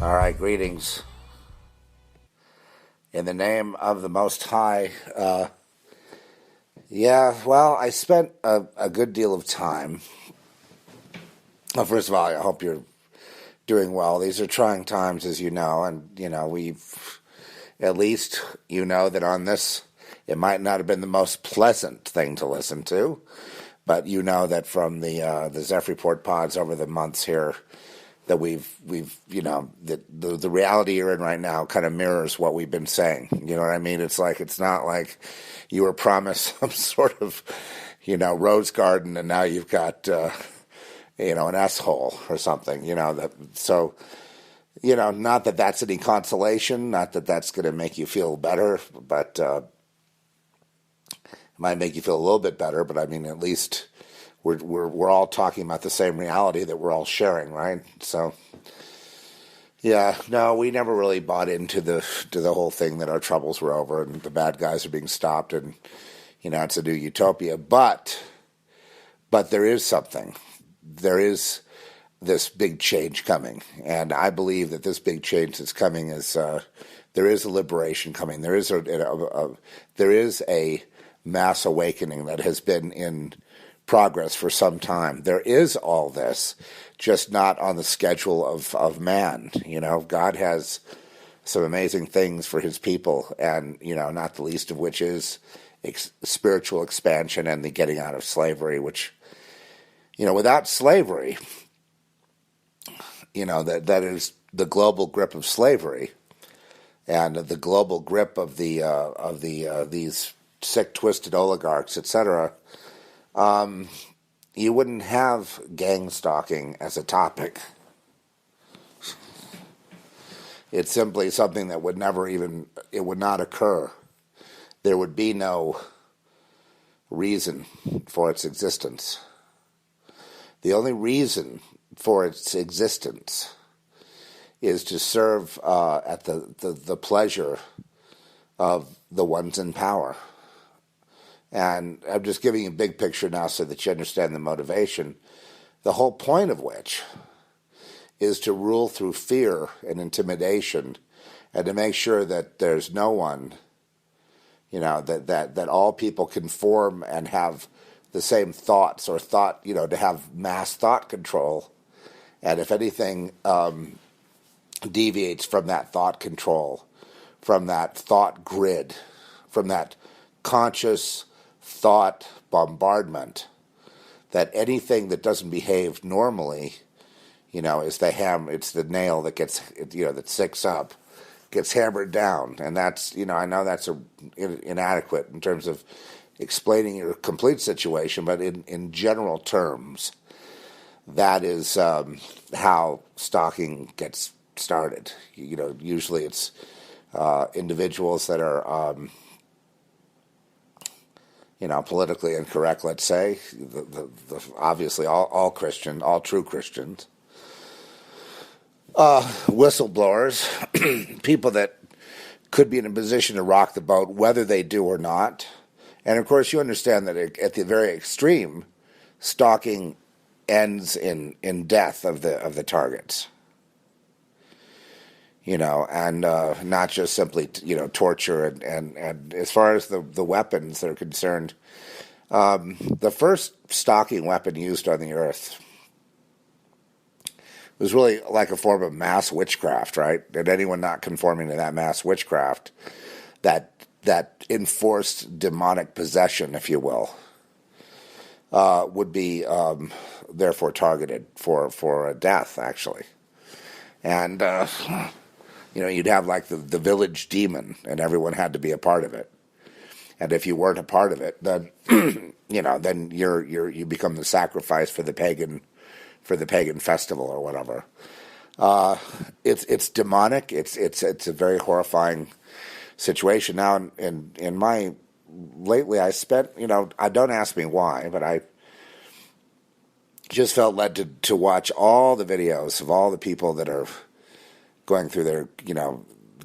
All right, greetings. In the name of the Most High, I spent a good deal of time. Well, first of all, I hope you're doing well. These are trying times, as you know, and, we've, at least, that on this, it might not have been the most pleasant thing to listen to, but that from the Zeph Report pods over the months here, that we've the reality you're in right now kind of mirrors what we've been saying. You know what I mean? It's not like you were promised some sort of, rose garden and now you've got, an S-hole or something, not that that's any consolation, not that that's going to make you feel better, but it might make you feel a little bit better, but I mean, at least we're all talking about the same reality that we're all sharing, right? So, yeah, no, we never really bought into the whole thing that our troubles were over and the bad guys are being stopped and it's a new utopia. But there is something. There is this big change coming, and I believe that this big change that's coming is there is a liberation coming. There is a mass awakening that has been in progress for some time. There is all this, just not on the schedule of man. God has some amazing things for his people, and not the least of which is spiritual expansion and the getting out of slavery, which without slavery, that is the global grip of slavery and the global grip of these sick, twisted oligarchs, etc. You wouldn't have gang stalking as a topic. It's simply something that would not occur. There would be no reason for its existence. The only reason for its existence is to serve at the pleasure of the ones in power. And I'm just giving you a big picture now so that you understand the motivation, the whole point of which is to rule through fear and intimidation and to make sure that there's no one, that all people conform and have the same thoughts or to have mass thought control. And if anything deviates from that thought control, from that thought grid, from that conscious thought bombardment, that anything that doesn't behave normally, is it's the nail that gets, that sticks up, gets hammered down. And that's, I know that's inadequate in terms of explaining your complete situation, but in general terms, that is how stalking gets started. Usually it's individuals that are politically incorrect, let's say, obviously all true Christians, whistleblowers, people that could be in a position to rock the boat, whether they do or not. And of course, you understand that at the very extreme, stalking ends in death of the targets. And not just simply, torture. And as far as the weapons that are concerned, the first stalking weapon used on the earth was really like a form of mass witchcraft, right? And anyone not conforming to that mass witchcraft, that enforced demonic possession, if you will, would be therefore targeted for a death, actually. And you'd have like the village demon, and everyone had to be a part of it. And if you weren't a part of it, then then you become the sacrifice for the pagan festival or whatever. It's demonic. It's a very horrifying situation. Now, in my lately, I spent I don't ask me why, but I just felt led to watch all the videos of all the people that are going through their,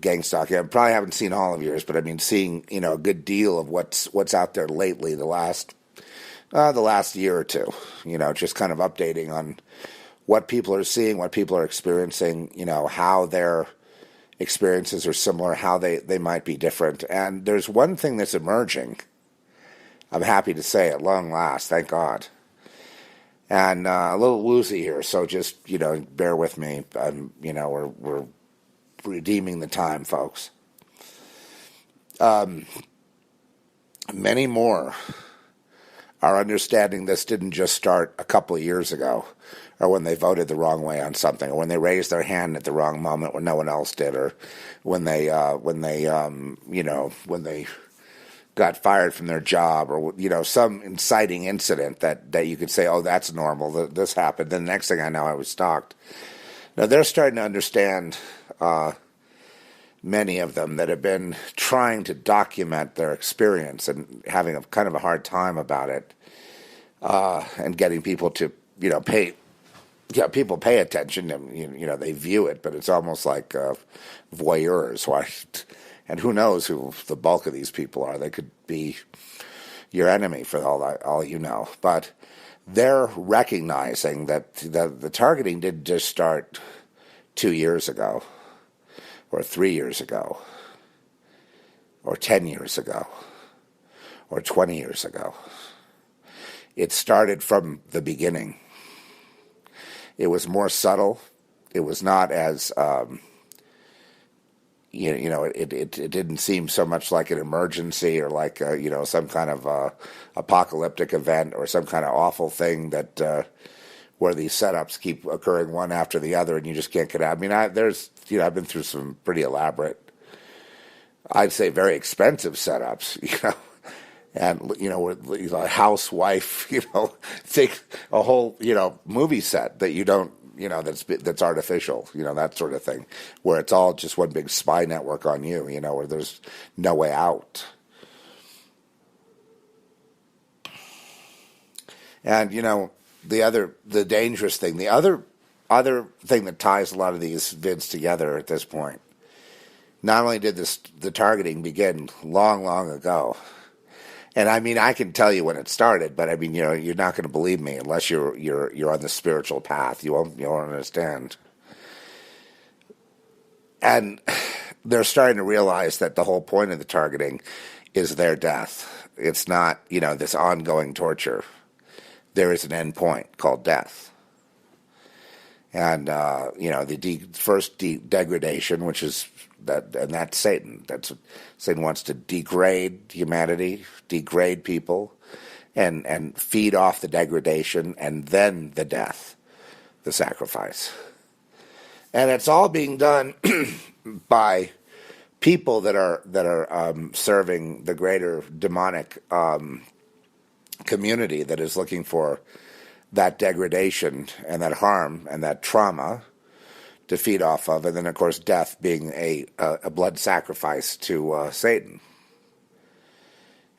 gang stalking. I probably haven't seen all of yours, but I mean, seeing, a good deal of what's out there lately, the last year or two, just kind of updating on what people are seeing, what people are experiencing, how their experiences are similar, how they might be different. And there's one thing that's emerging, I'm happy to say, at long last, thank God. And a little woozy here, so just, bear with me. We're redeeming the time, folks. Many more are understanding this didn't just start a couple of years ago, or when they voted the wrong way on something, or when they raised their hand at the wrong moment when no one else did, or when they got fired from their job, or some inciting incident that you could say, oh, that's normal, this happened. Then the next thing I know, I was stalked. Now they're starting to understand. Many of them that have been trying to document their experience and having a kind of a hard time about it, and getting people to pay. Yeah, people pay attention and they view it, but it's almost like voyeurs. Right? And who knows who the bulk of these people are? They could be your enemy for all you know. But they're recognizing that the targeting didn't just start 2 years ago, or 3 years ago, or 10 years ago, or 20 years ago. It started from the beginning. It was more subtle. It was not as, it didn't seem so much like an emergency or like, some kind of apocalyptic event or some kind of awful thing that where these setups keep occurring one after the other and you just can't get out. I mean, I've been through some pretty elaborate, I'd say very expensive setups, and, with a housewife, think a whole, movie set that you don't, that's artificial, that sort of thing, where it's all just one big spy network on you, where there's no way out. And, the dangerous thing, the other thing that ties a lot of these vids together at this point, not only did the targeting begin long, long ago, and I mean, I can tell you when it started, but I mean, you're not going to believe me unless you're on the spiritual path. You won't understand. And they're starting to realize that the whole point of the targeting is their death. It's not, this ongoing torture. There is an end point called death. And, the first degradation, which is and that's Satan. Satan wants to degrade humanity, degrade people, and feed off the degradation, and then the death, the sacrifice. And it's all being done by people that are serving the greater demonic community that is looking for that degradation and that harm and that trauma to feed off of, and then of course death being a blood sacrifice to Satan.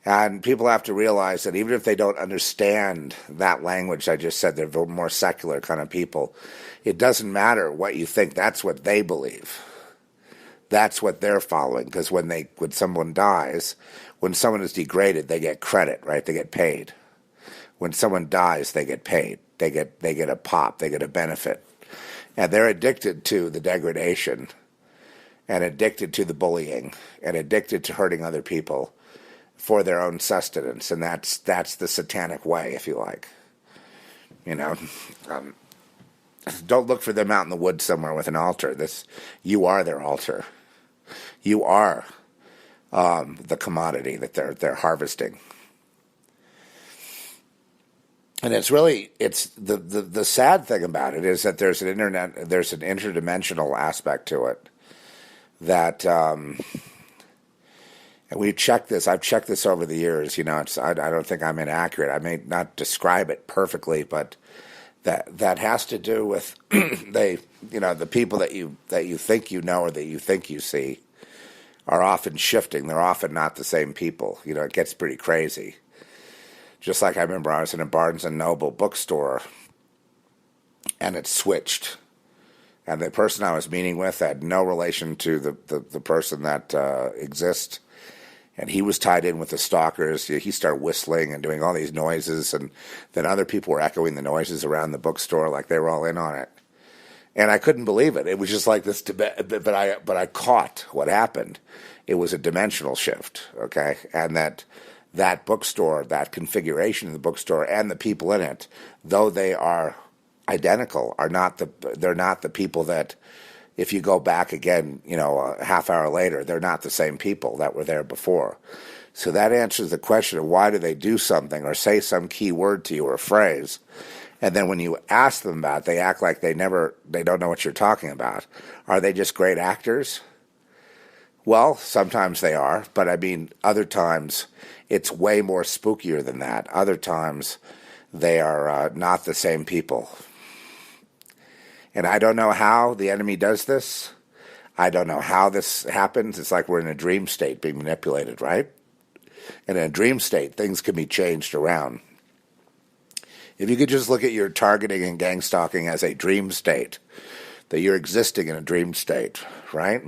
And people have to realize that even if they don't understand that language I just said, they're more secular kind of people, it doesn't matter what you think. That's what they believe. That's what they're following, because when someone dies, when someone is degraded, they get credit, right? They get paid. When someone dies, they get paid. They get a pop. They get a benefit. And they're addicted to the degradation, and addicted to the bullying, and addicted to hurting other people for their own sustenance. And that's the satanic way, if you like. Don't look for them out in the woods somewhere with an altar. You are their altar. You are the commodity that they're harvesting. And it's the sad thing about it is that there's an interdimensional aspect to it that, and I've checked this over the years, I don't think I'm inaccurate. I may not describe it perfectly, but that has to do with the people that you think or that you think you see are often shifting. They're often not the same people. It gets pretty crazy. Just like I remember I was in a Barnes & Noble bookstore, and it switched. And the person I was meeting with had no relation to the person that exists And he was tied in with the stalkers. He started whistling and doing all these noises, and then other people were echoing the noises around the bookstore like they were all in on it. And I couldn't believe it. It was just like this, but I caught what happened. It was a dimensional shift, okay? And that bookstore, that configuration of the bookstore and the people in it, though they are identical, they're not the people that, if you go back again, a half hour later, they're not the same people that were there before. So that answers the question of why do they do something or say some key word to you or a phrase, and then when you ask them about it, they act like they don't know what you're talking about. Are they just great actors? Well, sometimes they are, but I mean, other times it's way more spookier than that. Other times they are not the same people. And I don't know how the enemy does this. I don't know how this happens. It's like we're in a dream state being manipulated, right? And in a dream state, things can be changed around. If you could just look at your targeting and gang stalking as a dream state, that you're existing in a dream state, right?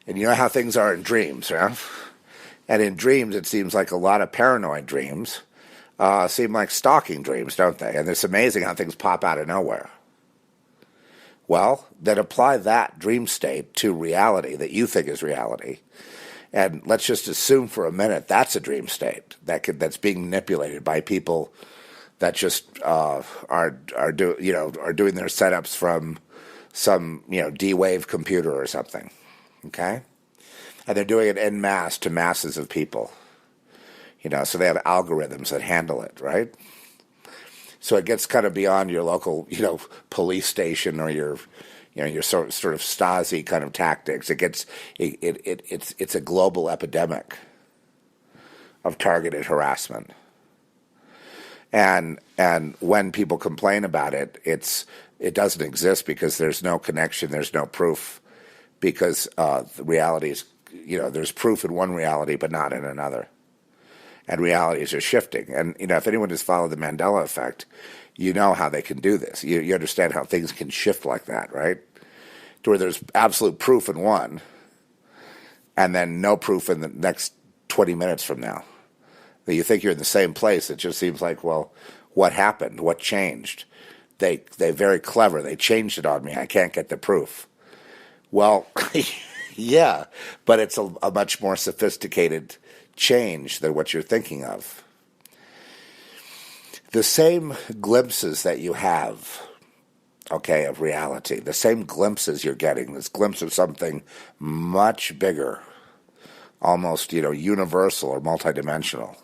And you know how things are in dreams, right? And in dreams, it seems like a lot of paranoid dreams seem like stalking dreams, don't they? And it's amazing how things pop out of nowhere. Well, then apply that dream state to reality that you think is reality. And let's just assume for a minute that's a dream state that's being manipulated by people that just are doing their setups from some D-Wave computer or something, okay? And they're doing it en masse to masses of people, so they have algorithms that handle it, right? So it gets kind of beyond your local, police station or your sort of Stasi kind of tactics. It's a global epidemic of targeted harassment. And when people complain about it, it doesn't exist because there's no connection, there's no proof, because the reality is, there's proof in one reality but not in another. And realities are shifting. And, if anyone has followed the Mandela effect, you know how they can do this. You understand how things can shift like that, right? To where there's absolute proof in one, and then no proof in the next 20 minutes from now. That you think you're in the same place. It just seems like, well, what happened? What changed? They're very clever. They changed it on me. I can't get the proof. Well, yeah, but it's a much more sophisticated change than what you're thinking of. The same glimpses that you have, okay, of reality, the same glimpses you're getting, this glimpse of something much bigger, almost, universal or multidimensional.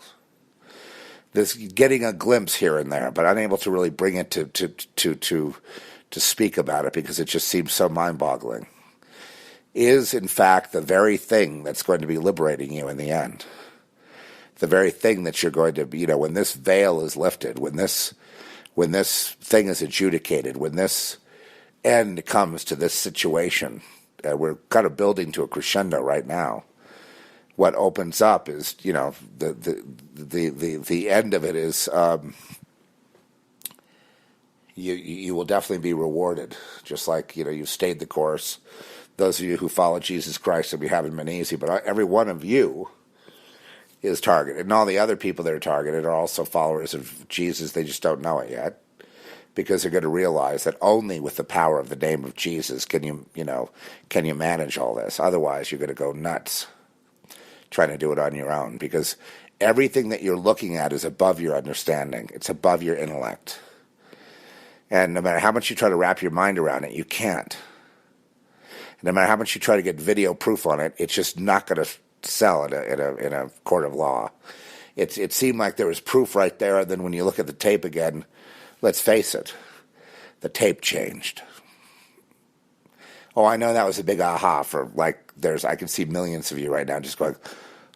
This getting a glimpse here and there, but unable to really bring it to speak about it because it just seems so mind-boggling, is in fact the very thing that's going to be liberating you in the end. The very thing that you're going to, when this veil is lifted, when this thing is adjudicated, when this end comes to this situation, we're kind of building to a crescendo right now. What opens up is, the end of it is, you will definitely be rewarded, just like you stayed the course. Those of you who follow Jesus Christ, and we haven't been easy, but every one of you is targeted, and all the other people that are targeted are also followers of Jesus. They just don't know it yet, because they're going to realize that only with the power of the name of Jesus can you manage all this. Otherwise, you're going to go nuts trying to do it on your own, because everything that you're looking at is above your understanding. It's above your intellect, and no matter how much you try to wrap your mind around it, you can't. No matter how much you try to get video proof on it, it's just not going to sell in a court of law. It seemed like there was proof right there, and then when you look at the tape again, let's face it, the tape changed. Oh, I know that was a big aha for I can see millions of you right now just going,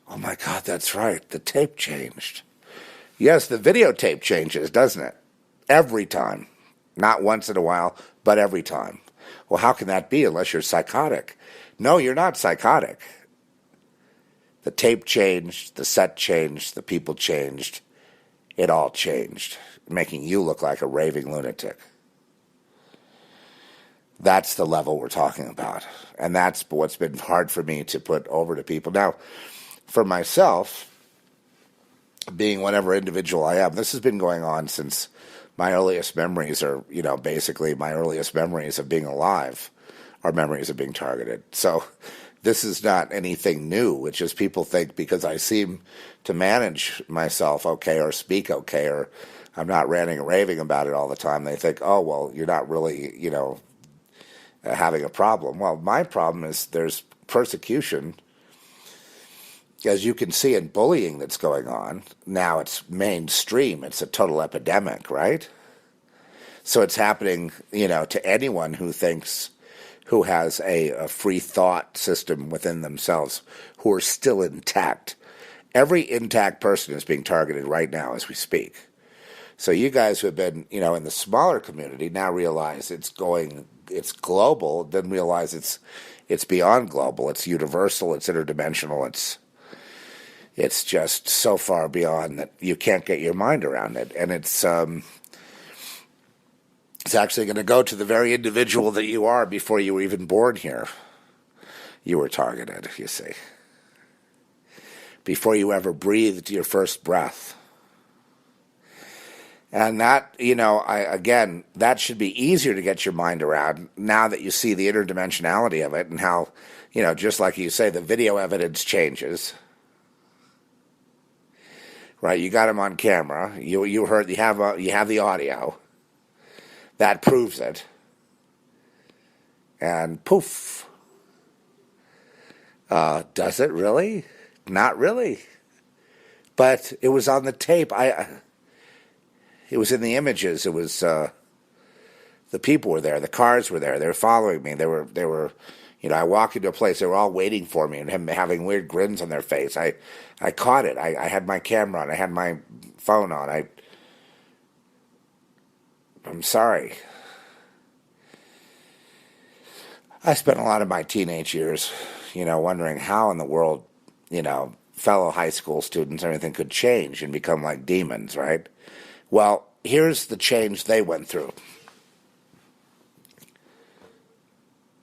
oh my God, that's right, the tape changed. Yes, the videotape changes, doesn't it? Every time. Not once in a while, but every time. Well, how can that be unless you're psychotic? No, you're not psychotic. The tape changed, the set changed, the people changed. It all changed, making you look like a raving lunatic. That's the level we're talking about. And that's what's been hard for me to put over to people. Now, for myself, being whatever individual I am, this has been going on since my earliest memories are, basically my earliest memories of being alive are memories of being targeted. So this is not anything new. It's just people think because I seem to manage myself okay or speak okay or I'm not ranting and raving about it all the time, they think, oh, well, you're not really, having a problem. Well, my problem is there's persecution, as you can see, in bullying that's going on. Now it's mainstream. It's a total epidemic, right? So it's happening, to anyone who has a free thought system within themselves, who are still intact. Every intact person is being targeted right now as we speak. So you guys who have been, in the smaller community now realize it's global, then realize it's beyond global, it's universal, it's interdimensional, it's just so far beyond that you can't get your mind around it. And it's actually going to go to the very individual that you are before you were even born here. You were targeted, you see. Before you ever breathed your first breath. And that, that should be easier to get your mind around now that you see the interdimensionality of it and how, just like you say, the video evidence changes. Right? You got them on camera. You heard, you have the audio. That proves it. And poof. Does it really? Not really. But it was on the tape. It was in the images. It was the people were there. The cars were there. They were following me. They were. I walk into a place. They were all waiting for me and having weird grins on their face. I caught it. I had my camera on. I had my phone on. I'm sorry. I spent a lot of my teenage years, wondering how in the world, fellow high school students, everything could change and become like demons, right? Well, here's the change they went through.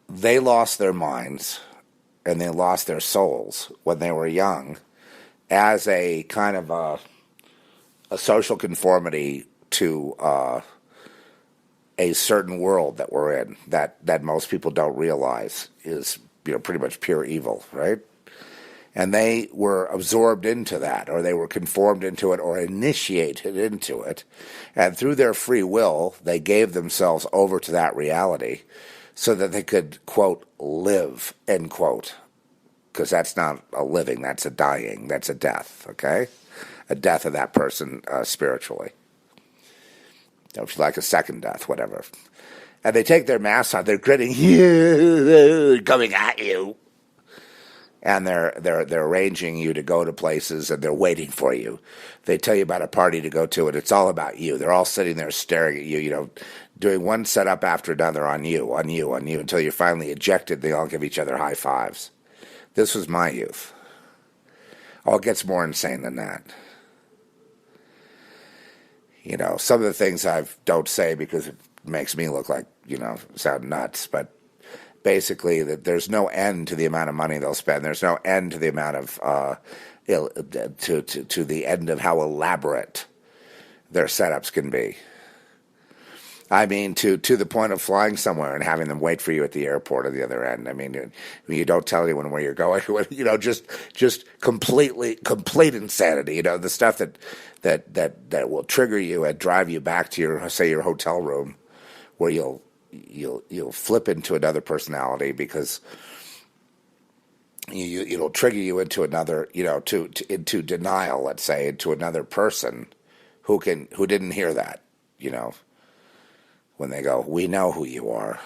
They lost their minds and they lost their souls when they were young as a kind of a social conformity to a certain world that we're in that most people don't realize is pretty much pure evil, right? And they were absorbed into that, or they were conformed into it, or initiated into it. And through their free will, they gave themselves over to that reality so that they could, quote, live, end quote. Because that's not a living, that's a dying, that's a death, okay? A death of that person spiritually. If you like, a second death, whatever. And they take their masks off, they're grinning, coming at you. And they're arranging you to go to places, and they're waiting for you. They tell you about a party to go to, and it's all about you. They're all sitting there staring at you, doing one setup after another on you, until you're finally ejected. They all give each other high fives. This was my youth. Oh, it gets more insane than that. Some of the things I don't say because it makes me look like, sound nuts, but basically that there's no end to the amount of money they'll spend. There's no end to the amount of to the end of how elaborate their setups can be. I mean, to the point of flying somewhere and having them wait for you at the airport at the other end. I mean, you don't tell anyone where you're going. Just complete insanity. The stuff that will trigger you and drive you back to your hotel room, where you'll flip into another personality because it'll trigger you into another, into denial. Let's say into another person who didn't hear that, when they go, we know who you are.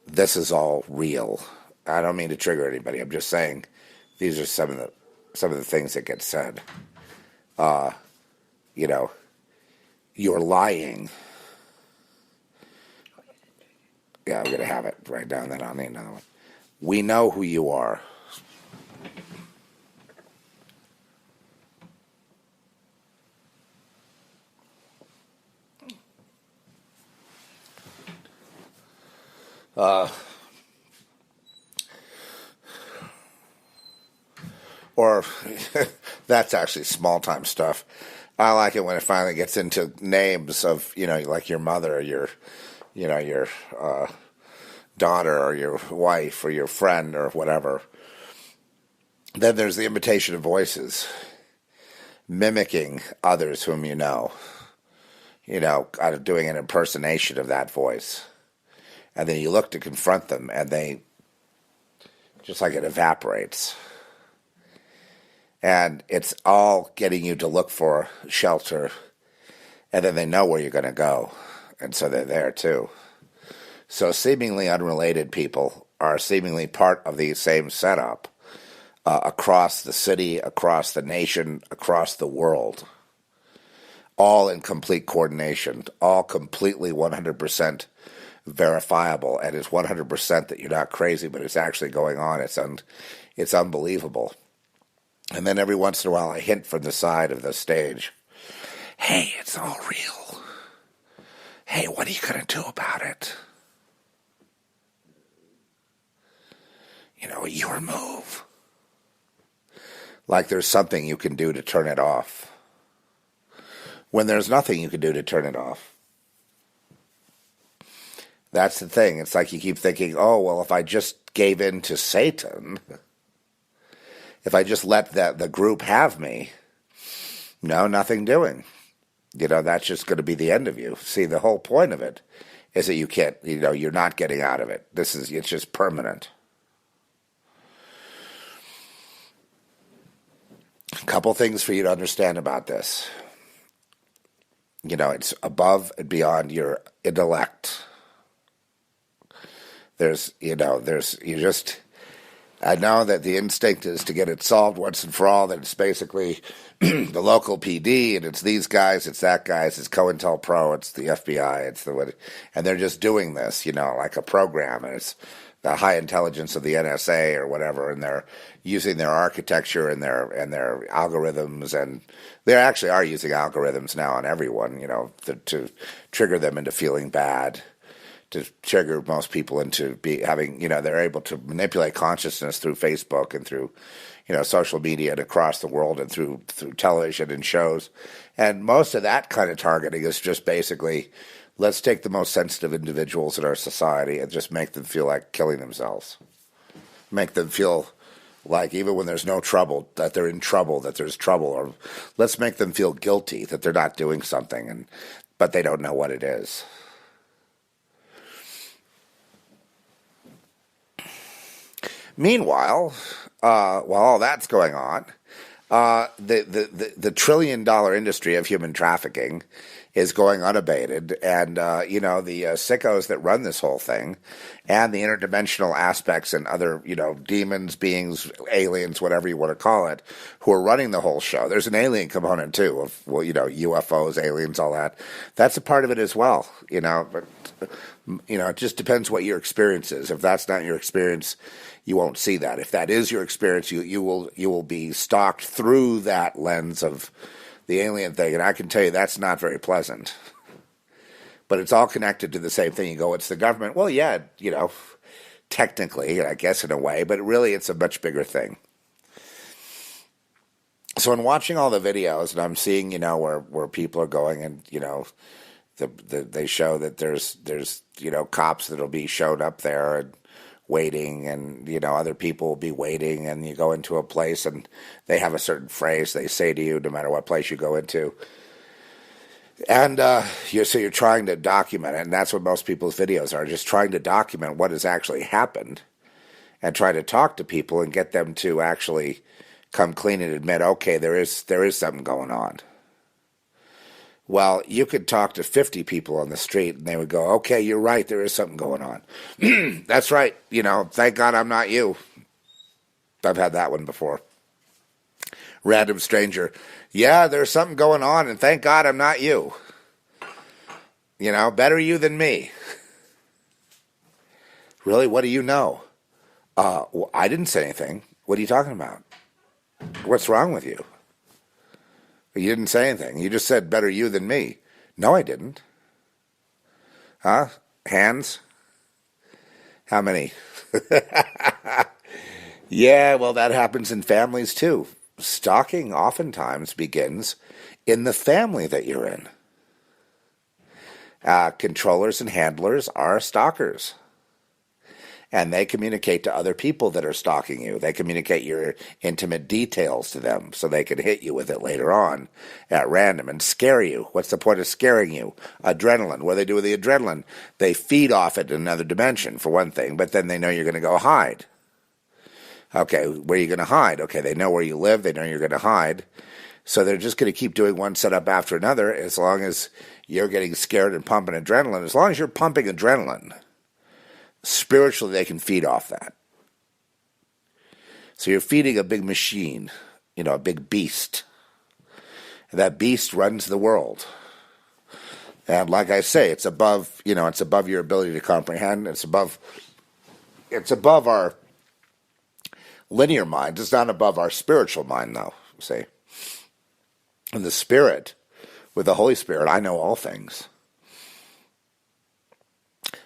This is all real. I don't mean to trigger anybody. I'm just saying these are some of the things that get said. You're lying. Yeah, I'm going to have it right down, then I'll need another one. We know who you are. Or that's actually small time stuff. I like it when it finally gets into names of, like your mother, or your daughter, or your wife, or your friend, or whatever. Then there's the imitation of voices, mimicking others whom kind of doing an impersonation of that voice. And then you look to confront them, and they, just like it evaporates. And it's all getting you to look for shelter, and then they know where you're going to go, and so they're there too. So seemingly unrelated people are seemingly part of the same setup across the city, across the nation, across the world, all in complete coordination, all completely 100% verifiable, and it's 100% that you're not crazy, but it's actually going on. It's unbelievable. And then every once in a while, I hint from the side of the stage, hey, it's all real. Hey, what are you going to do about it? Your move. Like there's something you can do to turn it off, when there's nothing you can do to turn it off. That's the thing. It's like you keep thinking, oh, well, if I just gave in to Satan, if I just let the group have me, no, nothing doing. That's just going to be the end of you. See, the whole point of it is that you can't, you're not getting out of it. It's just permanent. A couple things for you to understand about this. It's above and beyond your intellect. I know that the instinct is to get it solved once and for all, that it's basically the local PD, and it's these guys, it's that guys, it's COINTELPRO, it's the FBI, and they're just doing this, like a program, and it's the high intelligence of the NSA or whatever, and they're using their architecture and their algorithms, and they actually are using algorithms now on everyone, to trigger them into feeling bad, to trigger most people into having, they're able to manipulate consciousness through Facebook and through, social media and across the world, and through television and shows. And most of that kind of targeting is just basically, let's take the most sensitive individuals in our society and just make them feel like killing themselves. Make them feel like even when there's no trouble, that they're in trouble, that there's trouble. Or let's make them feel guilty that they're not doing something, but they don't know what it is. Meanwhile, while all that's going on, the $1 trillion industry of human trafficking is going unabated, and the sickos that run this whole thing, and the interdimensional aspects and other demons, beings, aliens, whatever you want to call it, who are running the whole show. There's an alien component too of UFOs, aliens, all that. That's a part of it as well. But it just depends what your experience is. If that's not your experience, you won't see that. If that is your experience, you will be stalked through that lens of the alien thing, and I can tell you that's not very pleasant. But it's all connected to the same thing. You go, it's the government. Well, yeah, technically, I guess in a way, but really it's a much bigger thing. So in watching all the videos, and I'm seeing, where people are going, and, they show that there's cops that'll be showed up there and waiting, and other people will be waiting, and you go into a place and they have a certain phrase they say to you no matter what place you go into, and you're trying to document it, and that's what most people's videos are, just trying to document what has actually happened and try to talk to people and get them to actually come clean and admit, okay, there is something going on. Well, you could talk to 50 people on the street, and they would go, okay, you're right, there is something going on. That's right, thank God I'm not you. I've had that one before. Random stranger, yeah, there's something going on, and thank God I'm not you. Better you than me. Really, what do you know? Well, I didn't say anything. What are you talking about? What's wrong with you? You didn't say anything. You just said, better you than me. No, I didn't. Huh? Hands? How many? Yeah, well, that happens in families too. Stalking oftentimes begins in the family that you're in. Controllers and handlers are stalkers, and they communicate to other people that are stalking you. They communicate your intimate details to them so they can hit you with it later on at random and scare you. What's the point of scaring you? Adrenaline. What do they do with the adrenaline? They feed off it in another dimension, for one thing, but then they know you're going to go hide. Okay, where are you going to hide? Okay, they know where you live. They know you're going to hide. So they're just going to keep doing one setup after another as long as you're getting scared and pumping adrenaline. As long as you're pumping adrenaline, spiritually they can feed off that. So you're feeding a big machine, a big beast. And that beast runs the world. And like I say, it's above, it's above your ability to comprehend. It's above our linear mind. It's not above our spiritual mind, though, see. And the Spirit, with the Holy Spirit, I know all things.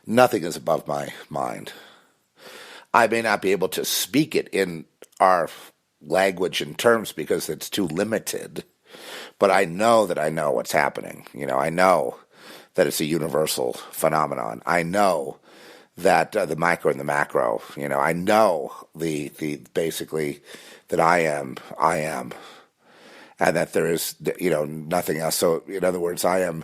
Nothing is above my mind. I may not be able to speak it in our language and terms because it's too limited, but I know that I know what's happening. I know that it's a universal phenomenon. I know that the micro and the macro, I know the basically that I am, and that there is, nothing else. So, in other words, I am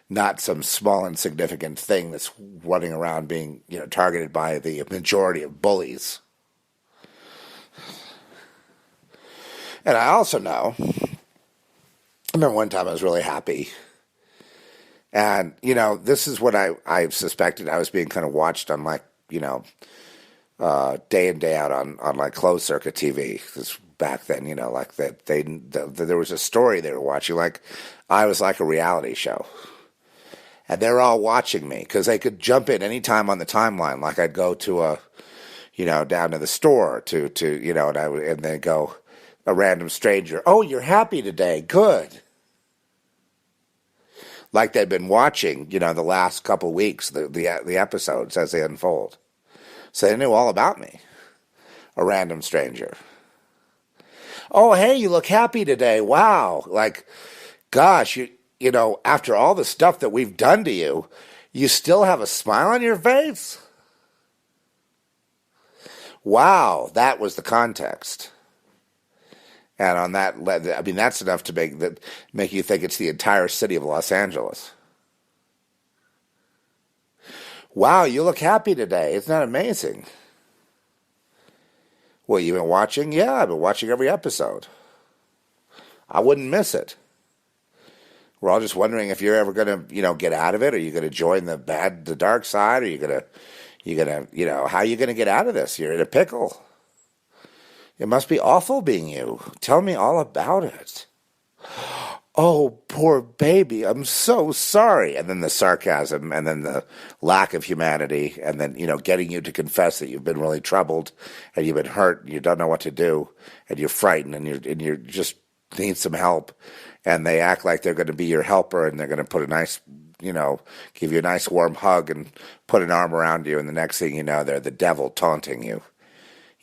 not some small insignificant thing that's running around being, targeted by the majority of bullies. And I also know, I remember one time I was really happy. And, this is what I suspected. I was being kind of watched on day in, day out on like closed circuit TV. This back then, like that there was a story they were watching. Like I was like a reality show. And they're all watching me because they could jump in any time on the timeline. Like I'd go to down to the store and then go a random stranger. Oh, you're happy today. Good. Like they'd been watching, the last couple weeks, the episodes as they unfold. So they knew all about me. A random stranger. Oh, hey, you look happy today. Wow. Like, gosh, after all the stuff that we've done to you, you still have a smile on your face? Wow, that was the context. And on that, that's enough to make you think it's the entire city of Los Angeles. Wow, you look happy today. Isn't that amazing? Well, you been watching? Yeah, I've been watching every episode. I wouldn't miss it. We're all just wondering if you're ever going to, get out of it. Are you going to join the dark side? Are you going to, how are you going to get out of this? You're in a pickle. It must be awful being you. Tell me all about it. Oh, poor baby, I'm so sorry. And then the sarcasm, and then the lack of humanity, and then, getting you to confess that you've been really troubled, and you've been hurt, and you don't know what to do, and you're frightened, and you just need some help. And they act like they're going to be your helper, and they're going to put a nice, give you a nice warm hug and put an arm around you, and the next thing you know, they're the devil taunting you.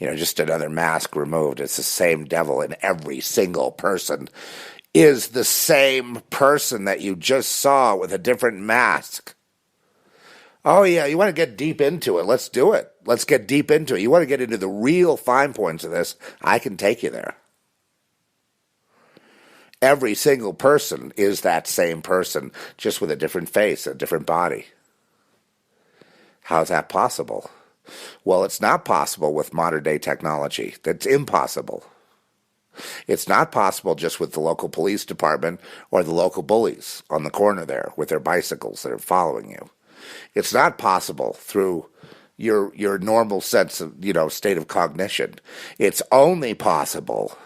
Just another mask removed. It's the same devil, and every single person is the same person that you just saw with a different mask. Oh, yeah, you want to get deep into it. Let's do it. Let's get deep into it. You want to get into the real fine points of this, I can take you there. Every single person is that same person, just with a different face, a different body. How's that possible? Well, it's not possible with modern-day technology. That's impossible. It's not possible just with the local police department or the local bullies on the corner there with their bicycles that are following you. It's not possible through your normal sense of, state of cognition. It's only possible,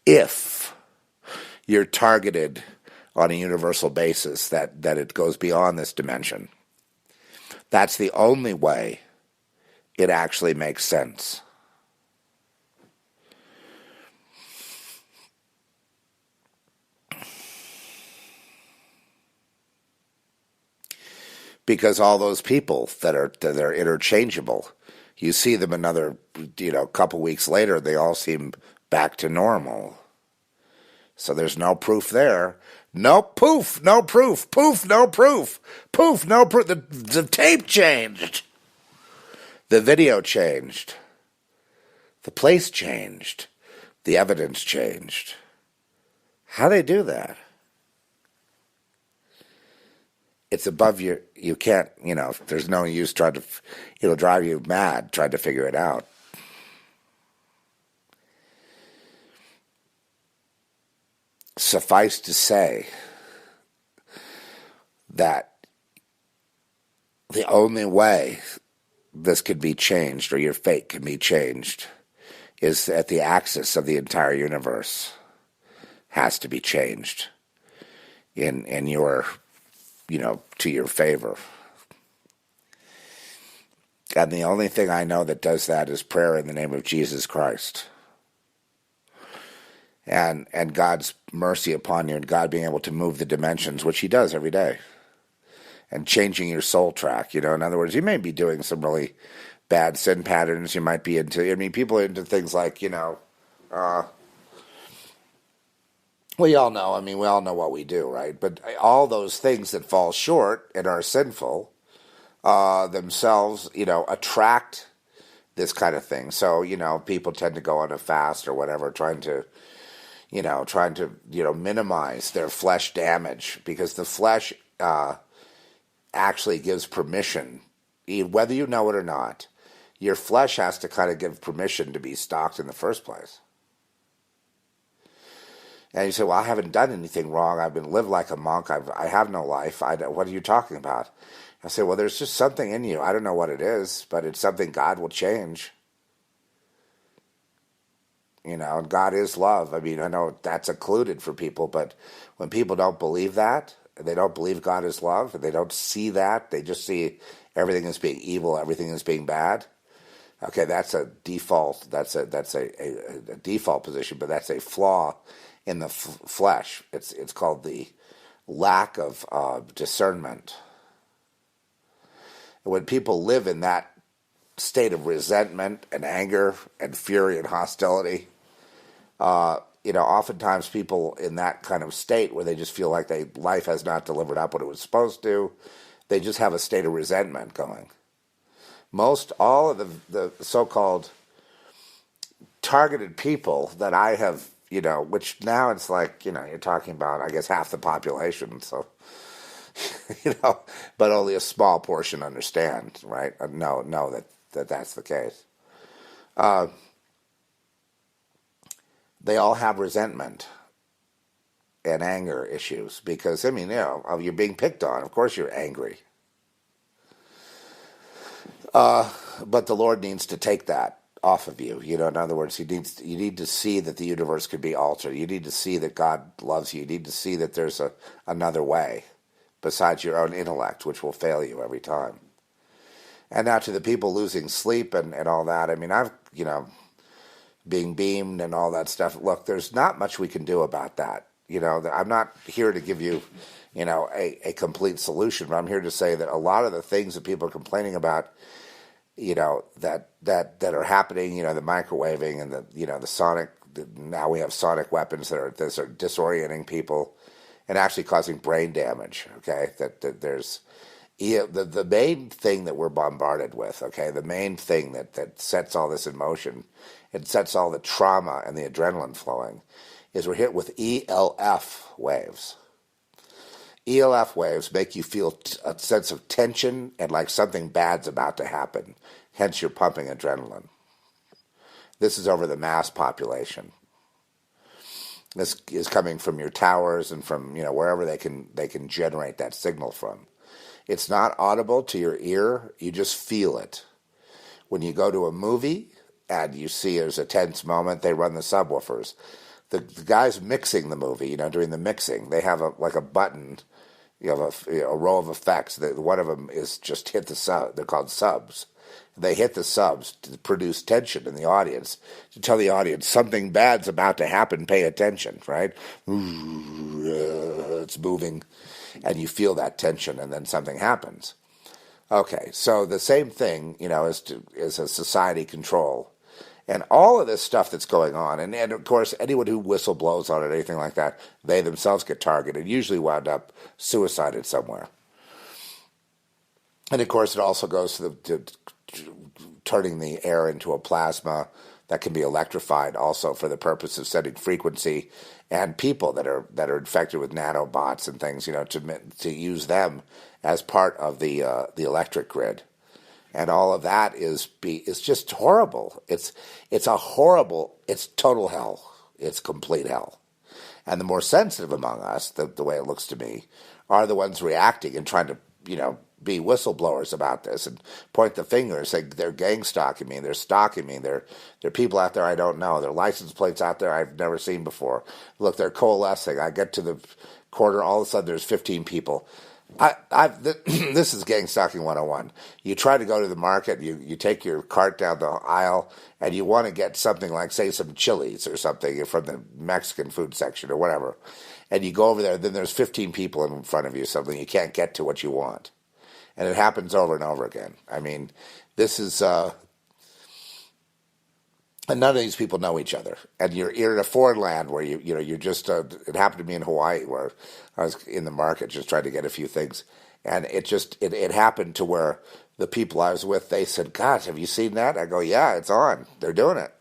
if you're targeted on a universal basis that it goes beyond this dimension. That's the only way it actually makes sense. Because all those people that are interchangeable You see them another, couple weeks later, they all seem back to normal. So there's no proof there. No proof, no proof, poof, no proof, poof, no proof. The tape changed. The video changed. The place changed. The evidence changed. How do they do that? It's above you can't, there's no use trying to, it'll drive you mad trying to figure it out. Suffice to say that the only way this could be changed, or your fate can be changed, is that the axis of the entire universe has to be changed in your, to your favor. And the only thing I know that does that is prayer in the name of Jesus Christ. And God's mercy upon you, and God being able to move the dimensions, which he does every day. And changing your soul track, in other words, you may be doing some really bad sin patterns. You might be people are into things like, we all know, we all know what we do, right? But all those things that fall short and are sinful themselves, attract this kind of thing. So, people tend to go on a fast or whatever, trying to minimize their flesh damage, because the flesh actually gives permission, whether you know it or not. Your flesh has to kind of give permission to be stalked in the first place. And you say, well, I haven't done anything wrong. I've been lived like a monk. I have no life. What are you talking about? I say, well, there's just something in you. I don't know what it is, but it's something God will change. And God is love. I know that's occluded for people, but when people don't believe that, they don't believe God is love, and they don't see that, they just see everything as being evil, everything as being bad. Okay, that's a default. That's a default position, but that's a flaw in the flesh. It's called the lack of discernment. When people live in that state of resentment and anger and fury and hostility, oftentimes people in that kind of state where they just feel like life has not delivered up what it was supposed to, they just have a state of resentment going. All of the so-called targeted people that I have, which now it's like, you're talking about, I guess, half the population, so, but only a small portion understand, right? Know that's the case. They all have resentment and anger issues because, you're being picked on. Of course you're angry. But the Lord needs to take that off of you. In other words, you need to see that the universe could be altered. You need to see that God loves you. You need to see that there's another way besides your own intellect, which will fail you every time. And now to the people losing sleep and all that, I've, being beamed and all that stuff. Look, there's not much we can do about that. I'm not here to give you, a complete solution, but I'm here to say that a lot of the things that people are complaining about, that are happening, the microwaving and the sonic, now we have sonic weapons that are disorienting people and actually causing brain damage, okay? That there's the main thing that we're bombarded with, okay, the main thing that sets all this in motion, it sets all the trauma and the adrenaline flowing, is we're hit with ELF waves. ELF waves make you feel a sense of tension and like something bad's about to happen. Hence, you're pumping adrenaline. This is over the mass population. This is coming from your towers and from wherever they can generate that signal from. It's not audible to your ear. You just feel it. When you go to a movie and you see there's a tense moment, they run the subwoofers. The guys mixing the movie, during the mixing, they have a button. You have a row of effects. One of them is just hit the sub. They're called subs. They hit the subs to produce tension in the audience, to tell the audience something bad's about to happen, pay attention, right? It's moving, and you feel that tension, and then something happens. Okay, so the same thing, is a society control. And all of this stuff that's going on, and of course, anyone who whistleblowers on it, anything like that, they themselves get targeted, usually wound up suicided somewhere. And of course, it also goes to turning the air into a plasma that can be electrified, also for the purpose of sending frequency, and people that are infected with nanobots and things, to use them as part of the electric grid. And all of that is just horrible. It's total hell. It's complete hell. And the more sensitive among us, the way it looks to me, are the ones reacting and trying to, be whistleblowers about this and point the finger and say they're gang stalking me, they're stalking me, they're people out there I don't know, there are license plates out there I've never seen before. Look, they're coalescing. I get to the corner, all of a sudden there's 15 people. This is gang stalking 101. You try to go to the market, you take your cart down the aisle, and you want to get something like, say, some chilies or something from the Mexican food section or whatever. And you go over there, then there's 15 people in front of you, something you can't get to what you want. And it happens over and over again. I mean, this is, and none of these people know each other. And you're in a foreign land where you're just, it happened to me in Hawaii where I was in the market just trying to get a few things. And it happened to where the people I was with, they said, "God, have you seen that?" I go, "Yeah, it's on. They're doing it."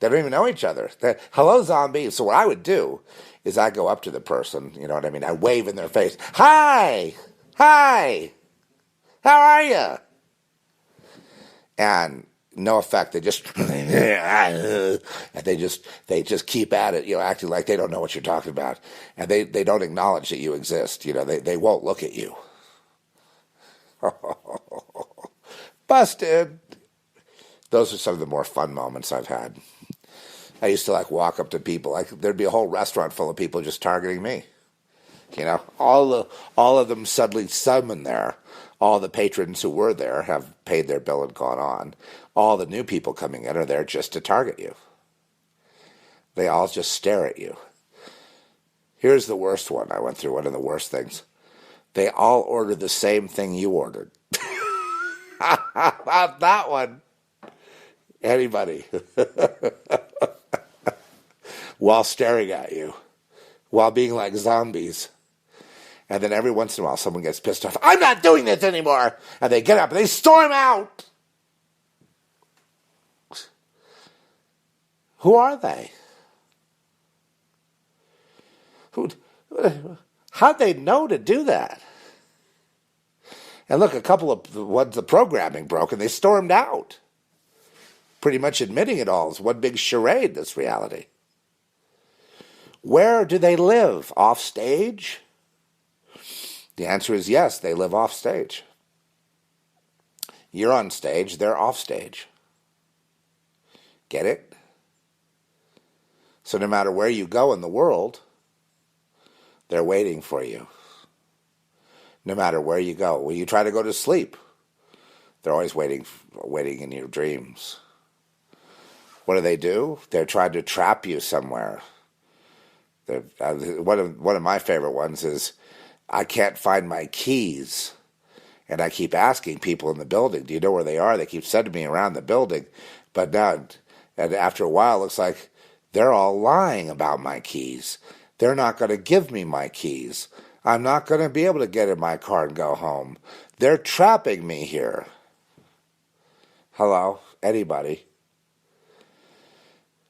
They don't even know each other. Hello, zombie. So what I would do is I go up to the person, you know what I mean? I wave in their face. "Hi! Hi! How are you?" And no effect. They just and they just keep at it, acting like they don't know what you're talking about, and they don't acknowledge that you exist. They won't look at you. Busted. Those are some of the more fun moments I've had. I used to walk up to people, there'd be a whole restaurant full of people just targeting me. All of them suddenly summoned there. All the patrons who were there have paid their bill and gone on. All the new people coming in are there just to target you. They all just stare at you. Here's the worst one. I went through one of the worst things. They all ordered the same thing you ordered. That one. Anybody. While staring at you. While being like zombies. And then every once in a while, someone gets pissed off. "I'm not doing this anymore." And they get up and they storm out. Who are they? How'd they know to do that? And look, a couple of the ones the programming broke and they stormed out. Pretty much admitting it all is one big charade, this reality. Where do they live? Off stage? The answer is yes, they live off stage. You're on stage, they're off stage. Get it? So no matter where you go in the world, they're waiting for you. No matter where you go. When you try to go to sleep, they're always waiting in your dreams. What do? They're trying to trap you somewhere. One of my favorite ones is, I can't find my keys. And I keep asking people in the building, "Do you know where they are?" They keep sending me around the building. But now, and after a while, it looks like they're all lying about my keys. They're not going to give me my keys. I'm not going to be able to get in my car and go home. They're trapping me here. Hello? Anybody?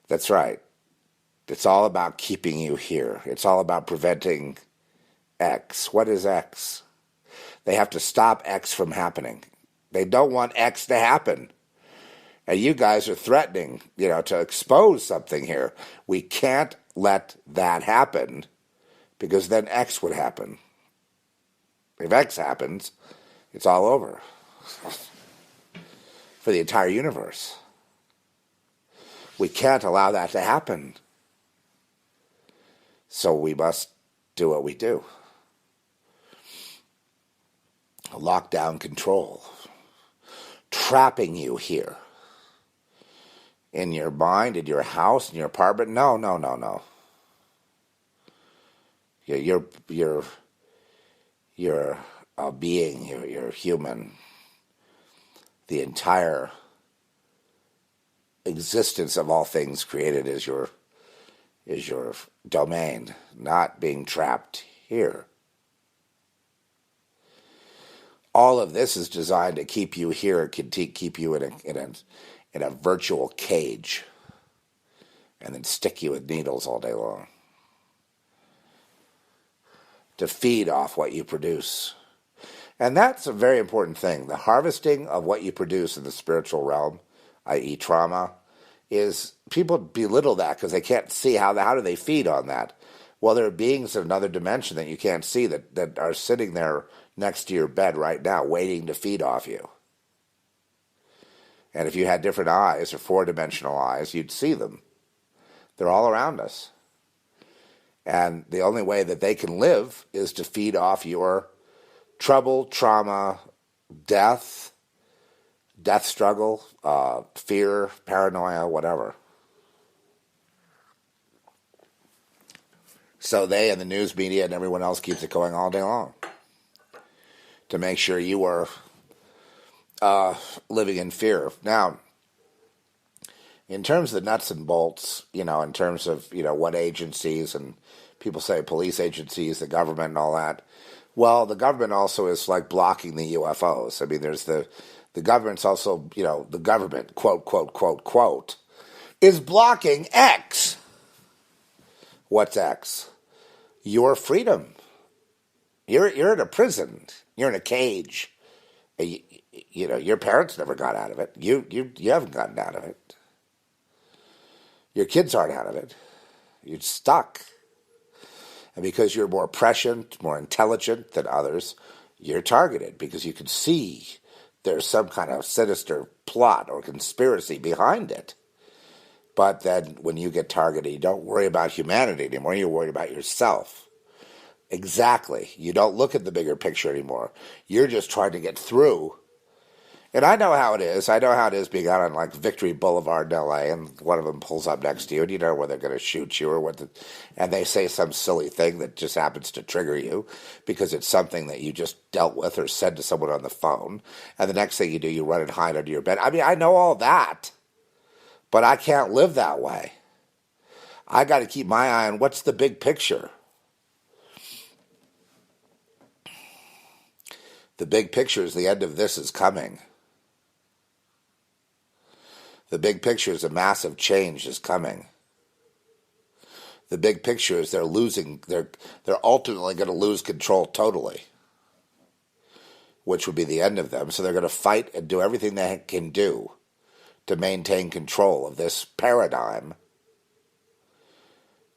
That's right. It's all about keeping you here. It's all about preventing X. What is X? They have to stop X from happening. They don't want X to happen. And you guys are threatening, to expose something here. We can't let that happen because then X would happen. If X happens, it's all over for the entire universe. We can't allow that to happen. So we must do what we do. Lockdown control. Trapping you here. In your mind, in your house, in your apartment. No. You're a being. You're human. the entire existence of all things created is your domain, not being trapped here. All of this is designed to keep you here, keep you in a virtual cage, and then stick you with needles all day long to feed off what you produce. And that's a very important thing. The harvesting of what you produce in the spiritual realm, i.e. trauma, is people belittle that because they can't see how do they feed on that. Well, there are beings in another dimension that you can't see that are sitting there next to your bed right now waiting to feed off you. And if you had different eyes or four-dimensional eyes, you'd see them. They're all around us. And the only way that they can live is to feed off your trouble, trauma, death struggle, fear, paranoia, whatever. So they and the news media and everyone else keeps it going all day long to make sure you are living in fear. Now, in terms of the nuts and bolts, in terms of, what agencies, and people say police agencies, the government and all that, well, the government also is like blocking the UFOs. I mean, there's the government's also, the government, quote, quote, quote, quote, is blocking X. What's X? Your freedom. You're in a prison. You're in a cage. Your parents never got out of it. You haven't gotten out of it. Your kids aren't out of it. You're stuck. And because you're more prescient, more intelligent than others, you're targeted because you can see there's some kind of sinister plot or conspiracy behind it. But then when you get targeted, you don't worry about humanity anymore. You're worried about yourself. Exactly. You don't look at the bigger picture anymore. You're just trying to get through. And I know how it is. I know how it is being out on like Victory Boulevard in L.A. and one of them pulls up next to you and you know where they're going to shoot you or and they say some silly thing that just happens to trigger you because it's something that you just dealt with or said to someone on the phone. And the next thing you do, you run and hide under your bed. I mean, I know all that, but I can't live that way. I got to keep my eye on what's the big picture. The big picture is the end of this is coming. The big picture is a massive change is coming. The big picture is they're ultimately going to lose control totally, which would be the end of them. So they're going to fight and do everything they can do to maintain control of this paradigm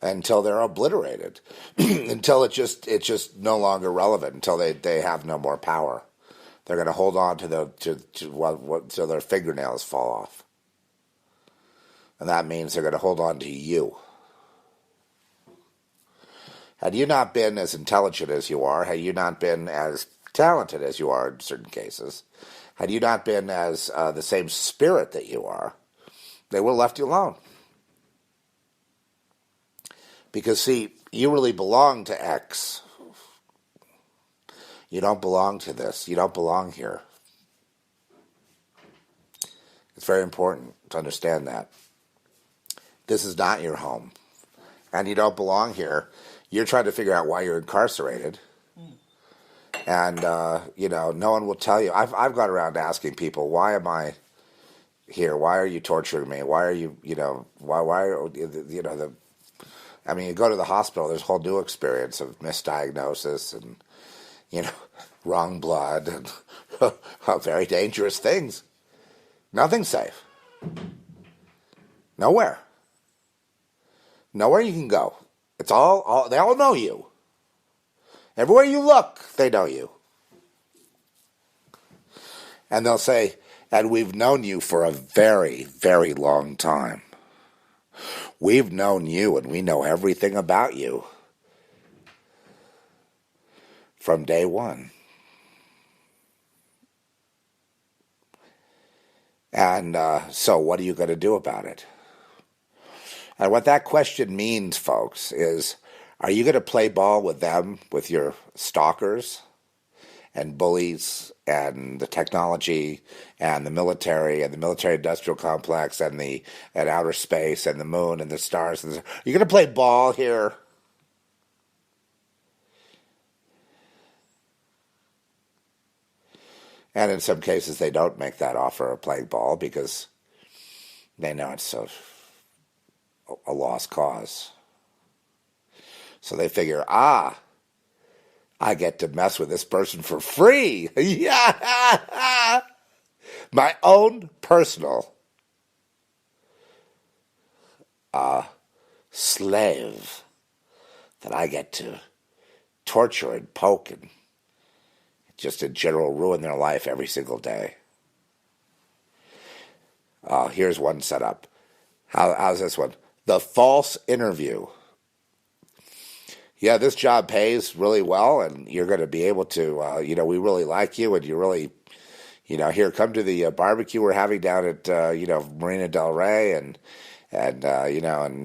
until they're obliterated, until it's just no longer relevant, until they have no more power. They're going to hold on to till their fingernails fall off. And that means they're going to hold on to you. Had you not been as intelligent as you are, had you not been as talented as you are in certain cases, had you not been as the same spirit that you are, they would have left you alone. Because, see, you really belong to X. You don't belong to this. You don't belong here. It's very important to understand that. This is not your home. And you don't belong here. You're trying to figure out why you're incarcerated. And, no one will tell you. I've gone around asking people, why am I here? Why are you torturing me? Why are you, I mean, you go to the hospital, there's a whole new experience of misdiagnosis and, wrong blood and very dangerous things. Nothing's safe. Nowhere. Nowhere you can go. It's all they all know you. Everywhere you look, they know you. And they'll say, and we've known you for a very, very long time. We've known you and we know everything about you from day one. And so what are you going to do about it? And what that question means, folks, is are you going to play ball with them, with your stalkers and bullies and the technology and the military industrial complex and outer space and the moon and the stars. You're going to play ball here. And in some cases, they don't make that offer of playing ball because they know it's a lost cause. So they figure, I get to mess with this person for free. Yeah! My own personal slave that I get to torture and poke and just in general ruin their life every single day. Here's one setup. How's this one? The false interview. Yeah, this job pays really well, and you're going to be able to, we really like you, and you really, here, come to the barbecue we're having down at, Marina Del Rey, and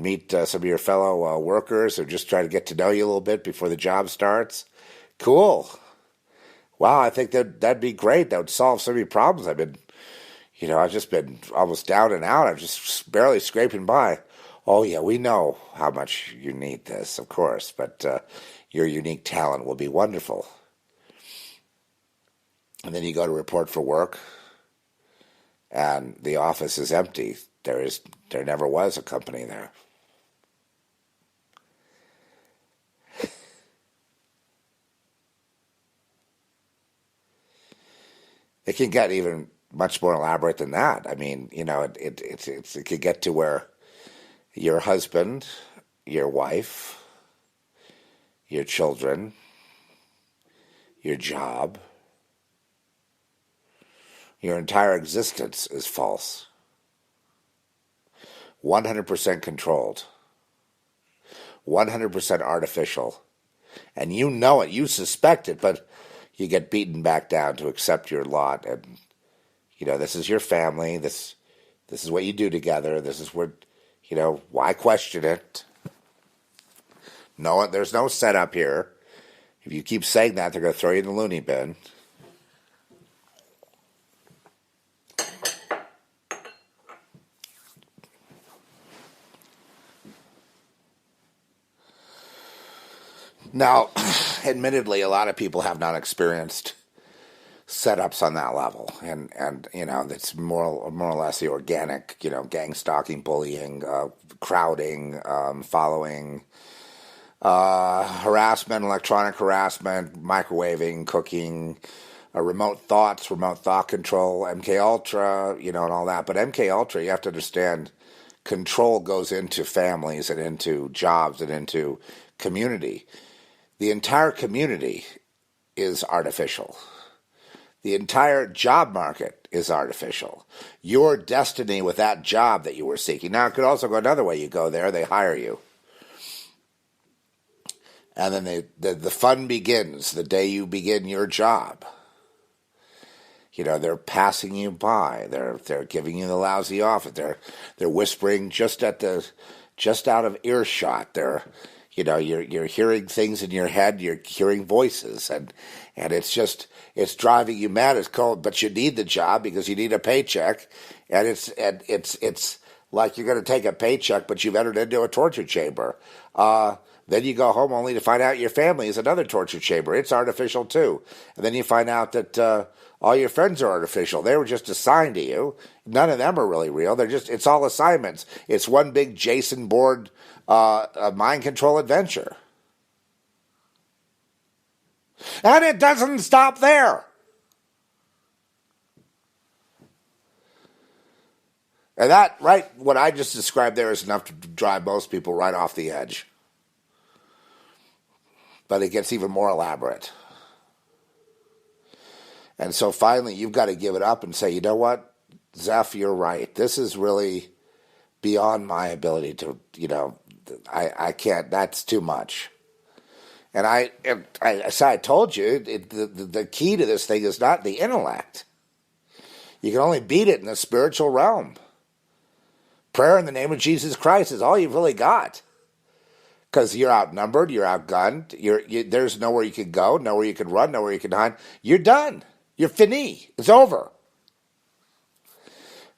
meet some of your fellow workers, or just try to get to know you a little bit before the job starts. Cool. Wow, I think that'd be great. That would solve so many problems. I've just been almost down and out. I'm just barely scraping by. Oh, yeah, we know how much you need this, of course, but your unique talent will be wonderful. And then you go to report for work, and the office is empty. There never was a company there. It can get even much more elaborate than that. I mean, it could get to where your husband, your wife, your children, your job, your entire existence is false. 100% controlled. 100% artificial. And you know it, you suspect it, but you get beaten back down to accept your lot. And, this is your family. This is what you do together. This is what, why question it? No, there's no setup here. If you keep saying that, they're going to throw you in the loony bin. Now, admittedly, a lot of people have not experienced setups on that level, and it's more or less the organic, gang stalking, bullying, crowding, following, harassment, electronic harassment, microwaving, cooking, remote thoughts, remote thought control, MK Ultra, and all that. But MK Ultra, you have to understand, control goes into families and into jobs and into community. The entire community is artificial. The entire job market is artificial. Your destiny with that job that you were seeking. Now, it could also go another way. You go there, they hire you. And then the fun begins the day you begin your job. They're passing you by. They're giving you the lousy offer. They're whispering just out of earshot. You're hearing things in your head. You're hearing voices, and it's driving you mad. It's cold, but you need the job because you need a paycheck, and it's like you're going to take a paycheck, but you've entered into a torture chamber. Then you go home only to find out your family is another torture chamber. It's artificial too, and then you find out that all your friends are artificial. They were just assigned to you. None of them are really real. It's all assignments. It's one big Jason Bourne mind control adventure. And it doesn't stop there. And that, right, what I just described there is enough to drive most people right off the edge. But it gets even more elaborate. And so finally, you've got to give it up and say, you know what, Zeph, you're right. This is really beyond my ability to, I can't, that's too much. And I told you, the key to this thing is not the intellect. You can only beat it in the spiritual realm. Prayer in the name of Jesus Christ is all you've really got. Because you're outnumbered, you're outgunned, there's nowhere you can go, nowhere you can run, nowhere you can hide. You're done. You're fini. It's over.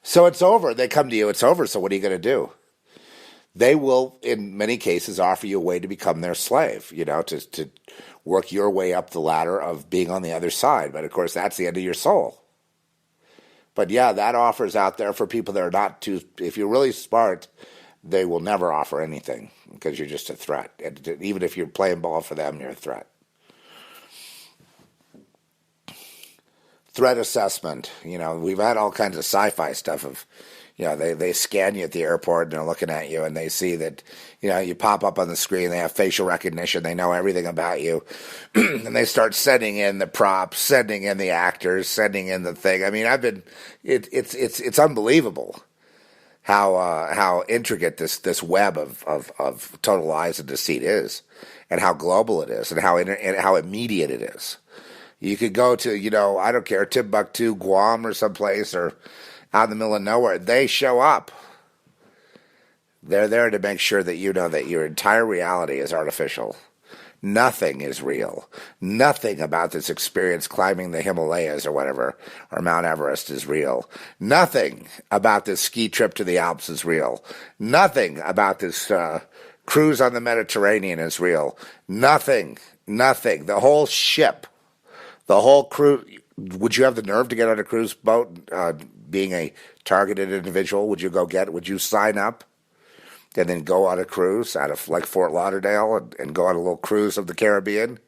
So it's over. They come to you. It's over. So what are you going to do? They will, in many cases, offer you a way to become their slave, to work your way up the ladder of being on the other side. But of course, that's the end of your soul. But yeah, that offer's out there for people that are not too, if you're really smart, they will never offer anything because you're just a threat. And even if you're playing ball for them, you're a threat. Threat assessment. We've had all kinds of sci-fi stuff of, they scan you at the airport and they're looking at you and they see that, you pop up on the screen, they have facial recognition, they know everything about you, and they start sending in the props, sending in the actors, sending in the thing. I mean, it's unbelievable how intricate this web of total lies and deceit is, and how global it is, and how immediate it is. You could go to, I don't care, Timbuktu, Guam, or someplace, or out in the middle of nowhere. They show up. They're there to make sure that you know that your entire reality is artificial. Nothing is real. Nothing about this experience climbing the Himalayas or whatever, or Mount Everest is real. Nothing about this ski trip to the Alps is real. Nothing about this cruise on the Mediterranean is real. Nothing. The whole ship, the whole crew. Would you have the nerve to get on a cruise boat, being a targeted individual? Would you sign up and then go on a cruise out of like Fort Lauderdale and go on a little cruise of the Caribbean?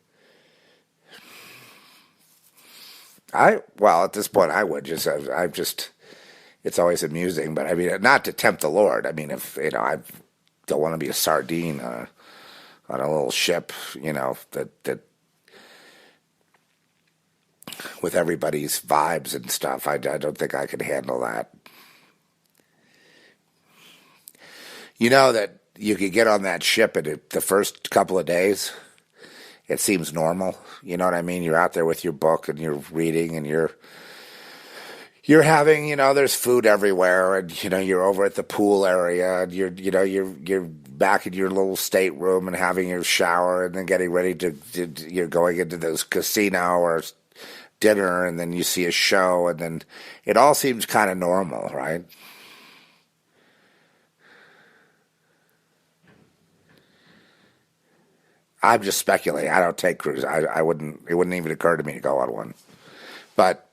At this point I would it's always amusing, but I mean, not to tempt the Lord. I mean, if, I don't want to be a sardine on a little ship, that with everybody's vibes and stuff. I don't think I could handle that. That you could get on that ship and the first couple of days, it seems normal. You know what I mean? You're out there with your book and you're reading and you're having, there's food everywhere, and you're over at the pool area and you're back in your little stateroom and having your shower and then getting ready you're going into this casino or dinner, and then you see a show, and then it all seems kind of normal, right? I'm just speculating. I don't take cruises. I wouldn't. It wouldn't even occur to me to go on one. But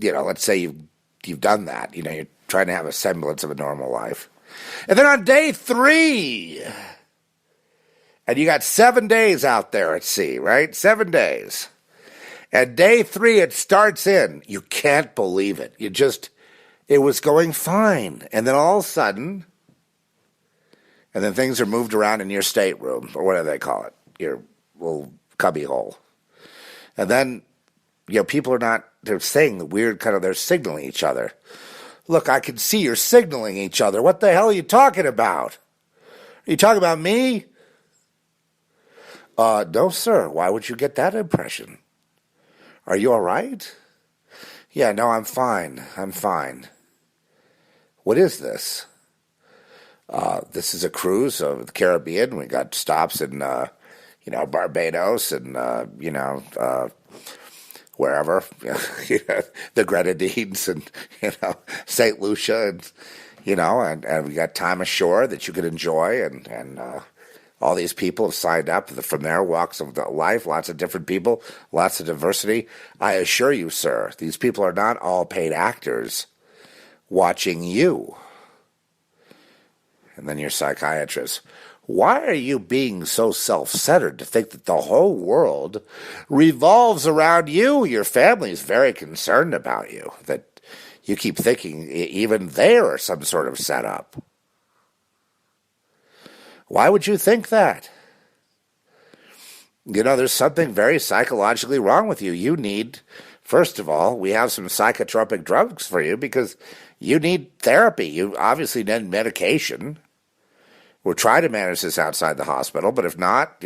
let's say you've done that. You're trying to have a semblance of a normal life, and then on day 3, and you got 7 days out there at sea, right? 7 days. And day 3, it starts in. You can't believe it. It was going fine. And then all of a sudden, and then things are moved around in your stateroom, or whatever they call it, your little cubby hole. And then, people they're saying the weird they're signaling each other. Look, I can see you're signaling each other. What the hell are you talking about? Are you talking about me? No, sir. Why would you get that impression? Are you all right? Yeah, no, I'm fine. What is this? This is a cruise of the Caribbean. We got stops in, Barbados and, wherever, the Grenadines and, St. Lucia and we got time ashore that you could enjoy and all these people have signed up from their walks of life, lots of different people, lots of diversity. I assure you, sir, these people are not all paid actors watching you. And then your psychiatrist, why are you being so self-centered to think that the whole world revolves around you? Your family is very concerned about you, that you keep thinking even they are some sort of setup. Why would you think that? There's something very psychologically wrong with you. You need, first of all, we have some psychotropic drugs for you because you need therapy. You obviously need medication. We'll try to manage this outside the hospital, but if not,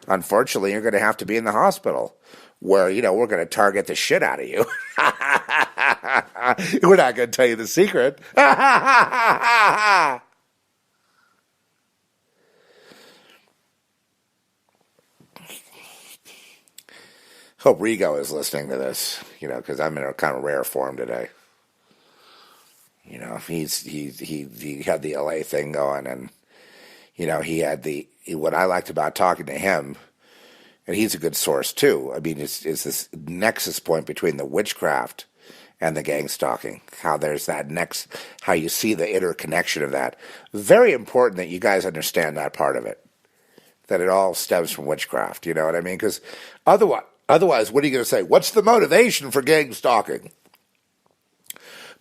unfortunately, you're going to have to be in the hospital where, we're going to target the shit out of you. We're not going to tell you the secret. Hope Rigo is listening to this, because I'm in a kind of rare form today. He had the LA thing going, and he had what I liked about talking to him, and he's a good source too. I mean, it's this nexus point between the witchcraft and the gang stalking. How there's how you see the interconnection of that. Very important that you guys understand that part of it. That it all stems from witchcraft. You know what I mean? Because otherwise, what are you going to say? What's the motivation for gang stalking?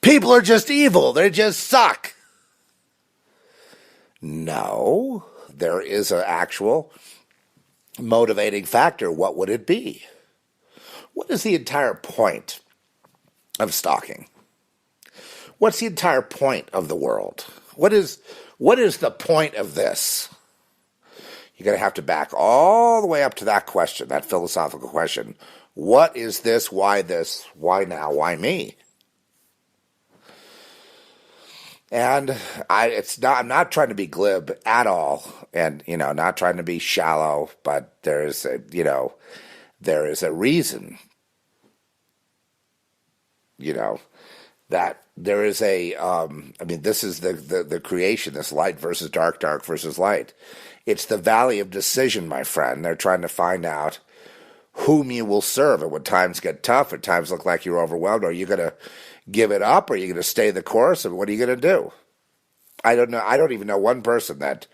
People are just evil. They just suck. No, there is an actual motivating factor. What would it be? What is the entire point of stalking? What's the entire point of the world? What is the point of this? You're going to have to back all the way up to that question, that philosophical question. What is this? Why this? Why now? Why me? And I'm not trying to be glib at all, and not trying to be shallow, but there is a reason, that there is this is the creation, this light versus dark, dark versus light. It's the valley of decision, my friend. They're trying to find out whom you will serve, and when times get tough, and times look like you're overwhelmed, are you going to give it up? Or are you going to stay the course? And what are you going to do? I don't know. I don't even know one person that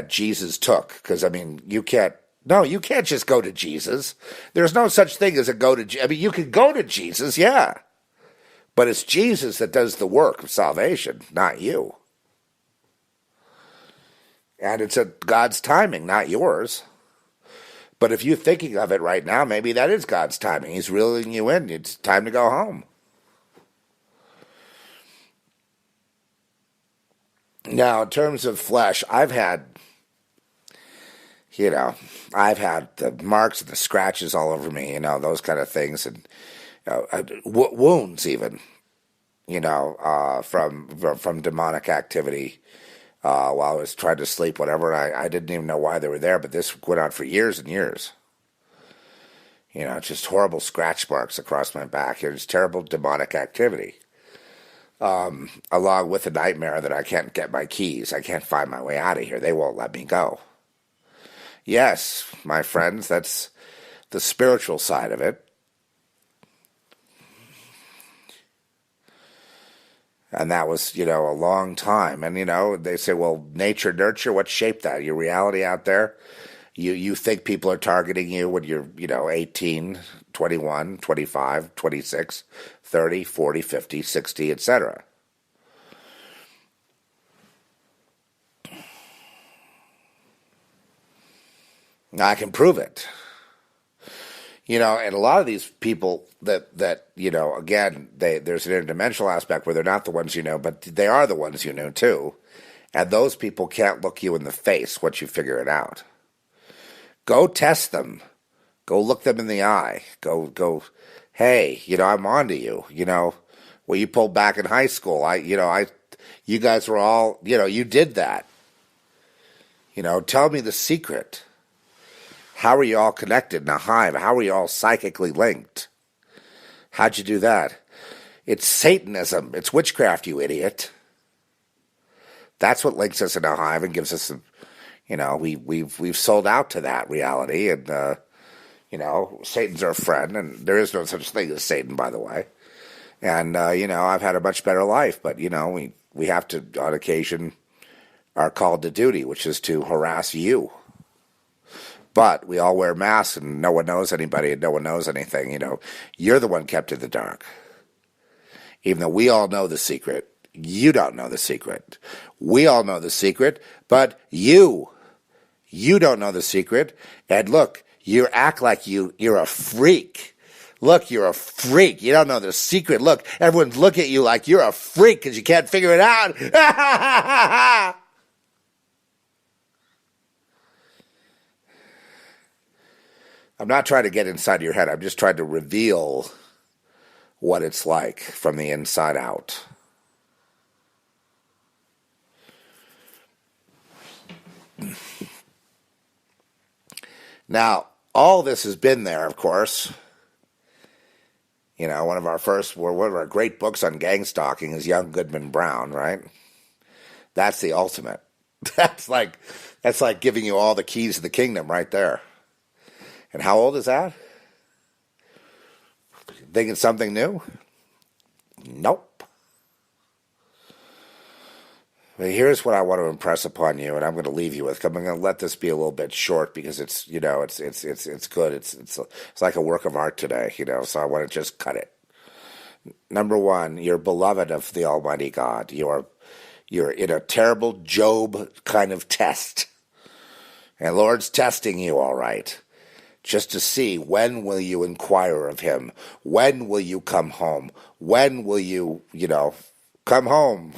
Jesus took. Because you can't just go to Jesus. There's no such thing as you can go to Jesus, yeah. But it's Jesus that does the work of salvation, not you. And it's God's timing, not yours. But if you're thinking of it right now, maybe that is God's timing. He's reeling you in. It's time to go home. Now, in terms of flesh, I've had the marks and the scratches all over me, those kind of things, and wounds even, from demonic activity while I was trying to sleep, whatever. And I didn't even know why they were there, but this went on for years and years. Just horrible scratch marks across my back. It was terrible demonic activity. Along with the nightmare that I can't get my keys. I can't find my way out of here. They won't let me go. Yes, my friends, that's the spiritual side of it. And that was, a long time. And, they say, well, nature, nurture, what shaped that? Your reality out there? You think people are targeting you when you're, 18, 21, 25, 26, 30, 40, 50, 60, etc. I can prove it. And a lot of these people that again, there's an interdimensional aspect where they're not the ones but they are the ones too. And those people can't look you in the face once you figure it out. Go test them. Go look them in the eye. Go, hey, I'm on to you. Well, you pulled back in high school. You guys were all, you did that. Tell me the secret. How are you all connected in a hive? How are you all psychically linked? How'd you do that? It's Satanism. It's witchcraft, you idiot. That's what links us in a hive and gives us some, we've sold out to that reality. And, Satan's our friend. And there is no such thing as Satan, by the way. And, I've had a much better life. But, we have to, on occasion, are called to duty, which is to harass you. But we all wear masks and no one knows anybody and no one knows anything. You're the one kept in the dark. Even though we all know the secret, you don't know the secret. We all know the secret, but you don't know the secret. And look, you act like you're a freak. Look, you're a freak. You don't know the secret. Look, everyone's looking at you like you're a freak because you can't figure it out. I'm not trying to get inside your head. I'm just trying to reveal what it's like from the inside out. Now, all this has been there, of course, One of our great books on gang stalking is Young Goodman Brown, right? That's the ultimate. That's like giving you all the keys to the kingdom right there. And how old is that? Thinking something new? Nope. But here's what I want to impress upon you, and I'm going to leave you with. I'm going to let this be a little bit short because it's good. It's like a work of art today, So I want to just cut it. Number one, you're beloved of the Almighty God. You're in a terrible Job kind of test, and Lord's testing you, all right, just to see when will you inquire of Him, when will you come home, when will you, come home,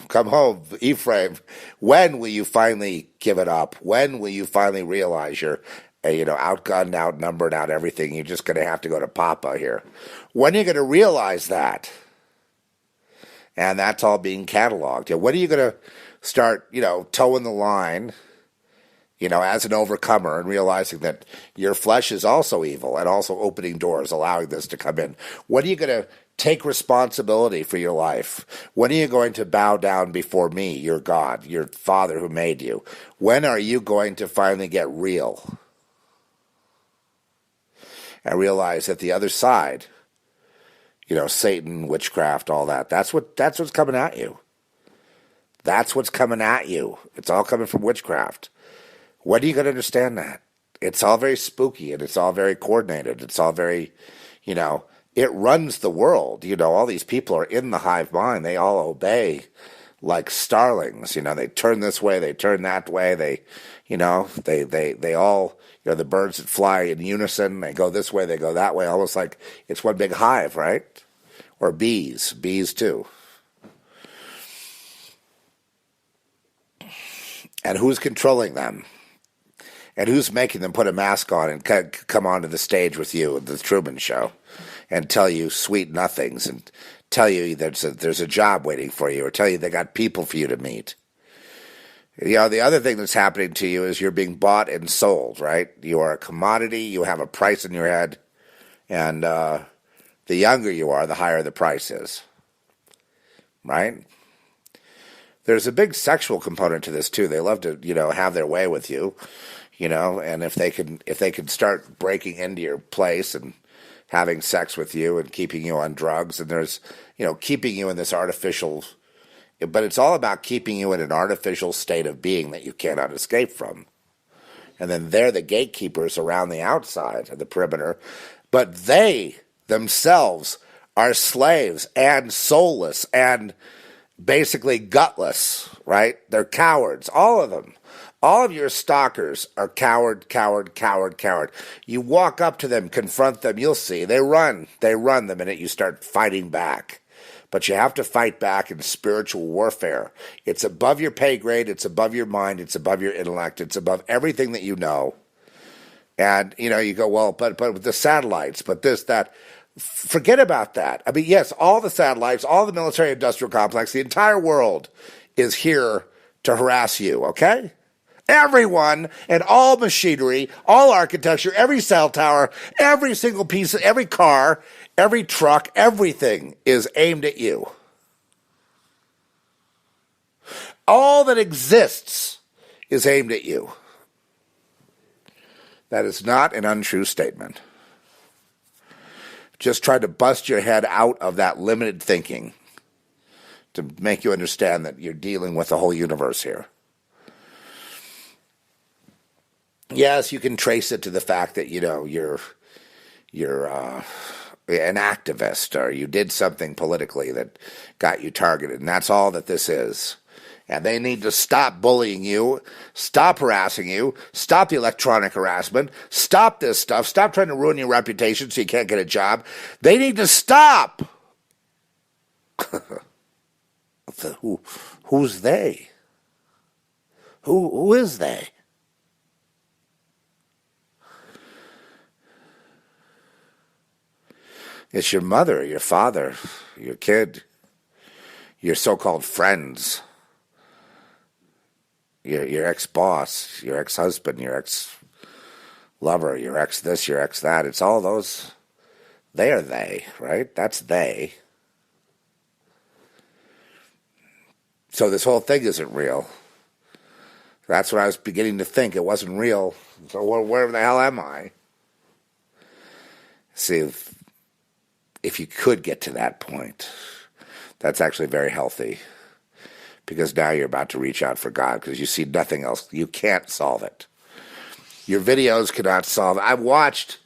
Ephraim. When will you finally give it up? When will you finally realize you're, outgunned, outnumbered, out everything? You're just going to have to go to Papa here. When are you going to realize that? And that's all being cataloged. When are you going to start, towing the line, as an overcomer and realizing that your flesh is also evil and also opening doors, allowing this to come in? When are you going to take responsibility for your life? When are you going to bow down before me, your God, your Father who made you? When are you going to finally get real and realize that the other side, Satan, witchcraft, all that, that's what's coming at you. That's what's coming at you. It's all coming from witchcraft. When are you going to understand that? It's all very spooky and it's all very coordinated. It's all very, it runs the world. All these people are in the hive mind. They all obey like starlings. They turn this way, they turn that way. They all, the birds that fly in unison, they go this way, they go that way, almost like it's one big hive, right? Or bees too. And who's controlling them? And who's making them put a mask on and come onto the stage with you at the Truman Show and tell you sweet nothings and tell you there's a job waiting for you or tell you they got people for you to meet? The other thing that's happening to you is you're being bought and sold, right? You are a commodity. You have a price in your head. And the younger you are, the higher the price is, right? There's a big sexual component to this, too. They love to, have their way with you. And if they can start breaking into your place and having sex with you and keeping you on drugs, and there's, keeping you in this artificial, but it's all about keeping you in an artificial state of being that you cannot escape from. And then they're the gatekeepers around the outside of the perimeter, but they themselves are slaves and soulless and basically gutless, right? They're cowards, all of them. All of your stalkers are coward. You walk up to them, confront them, you'll see. They run the minute you start fighting back. But you have to fight back in spiritual warfare. It's above your pay grade, it's above your mind, it's above your intellect, it's above everything that you know. And, you go, well, but with the satellites, but this, that. Forget about that. I mean, yes, all the satellites, all the military-industrial complex, the entire world is here to harass you, okay? Everyone and all machinery, all architecture, every cell tower, every single piece, every car, every truck, everything is aimed at you. All that exists is aimed at you. That is not an untrue statement. Just try to bust your head out of that limited thinking to make you understand that you're dealing with the whole universe here. Yes, you can trace it to the fact that, you're an activist or you did something politically that got you targeted, and that's all that this is. And they need to stop bullying you, stop harassing you, stop the electronic harassment, stop this stuff, stop trying to ruin your reputation so you can't get a job. They need to stop. Who's they? Who is they? It's your mother, your father, your kid, your so-called friends, your ex-boss, your ex-husband, your ex-lover, your ex-this, your ex-that. It's all those They are they, right? That's they. So this whole thing isn't real. That's what I was beginning to think. It wasn't real. So where the hell am I? See, if you could get to that point, that's actually very healthy. Because now you're about to reach out for God because you see nothing else. You can't solve it. Your videos cannot solve it.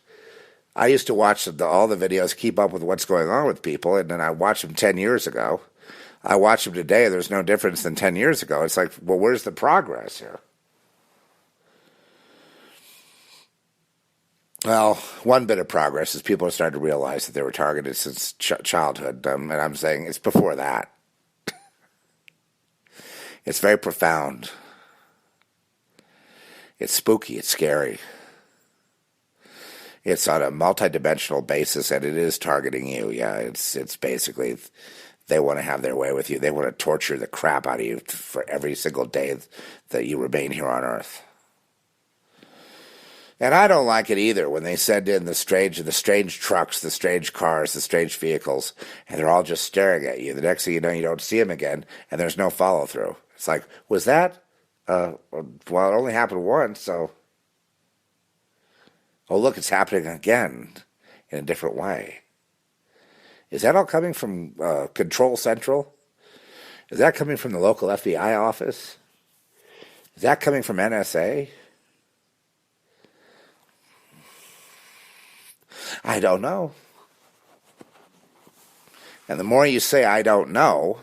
I used to watch all the videos, keep up with what's going on with people, and then I watched them 10 years ago. I watch them today, there's no difference than 10 years ago. It's like, well, where's the progress here? Well, one bit of progress is people are starting to realize that they were targeted since childhood, and I'm saying it's before that. It's very profound. It's spooky, it's scary. It's on a multidimensional basis, and it is targeting you. Yeah, it's basically they want to have their way with you. They want to torture the crap out of you for every single day that you remain here on Earth. And I don't like it either when they send in the strange trucks, the strange cars, the strange vehicles, and they're all just staring at you. The next thing you know, you don't see them again, and there's no follow-through. It's like, was that? Well, it only happened once, so... Oh, look, it's happening again in a different way. Is that all coming from Control Central? Is that coming from the local FBI office? Is that coming from NSA? I don't know. And the more you say, I don't know,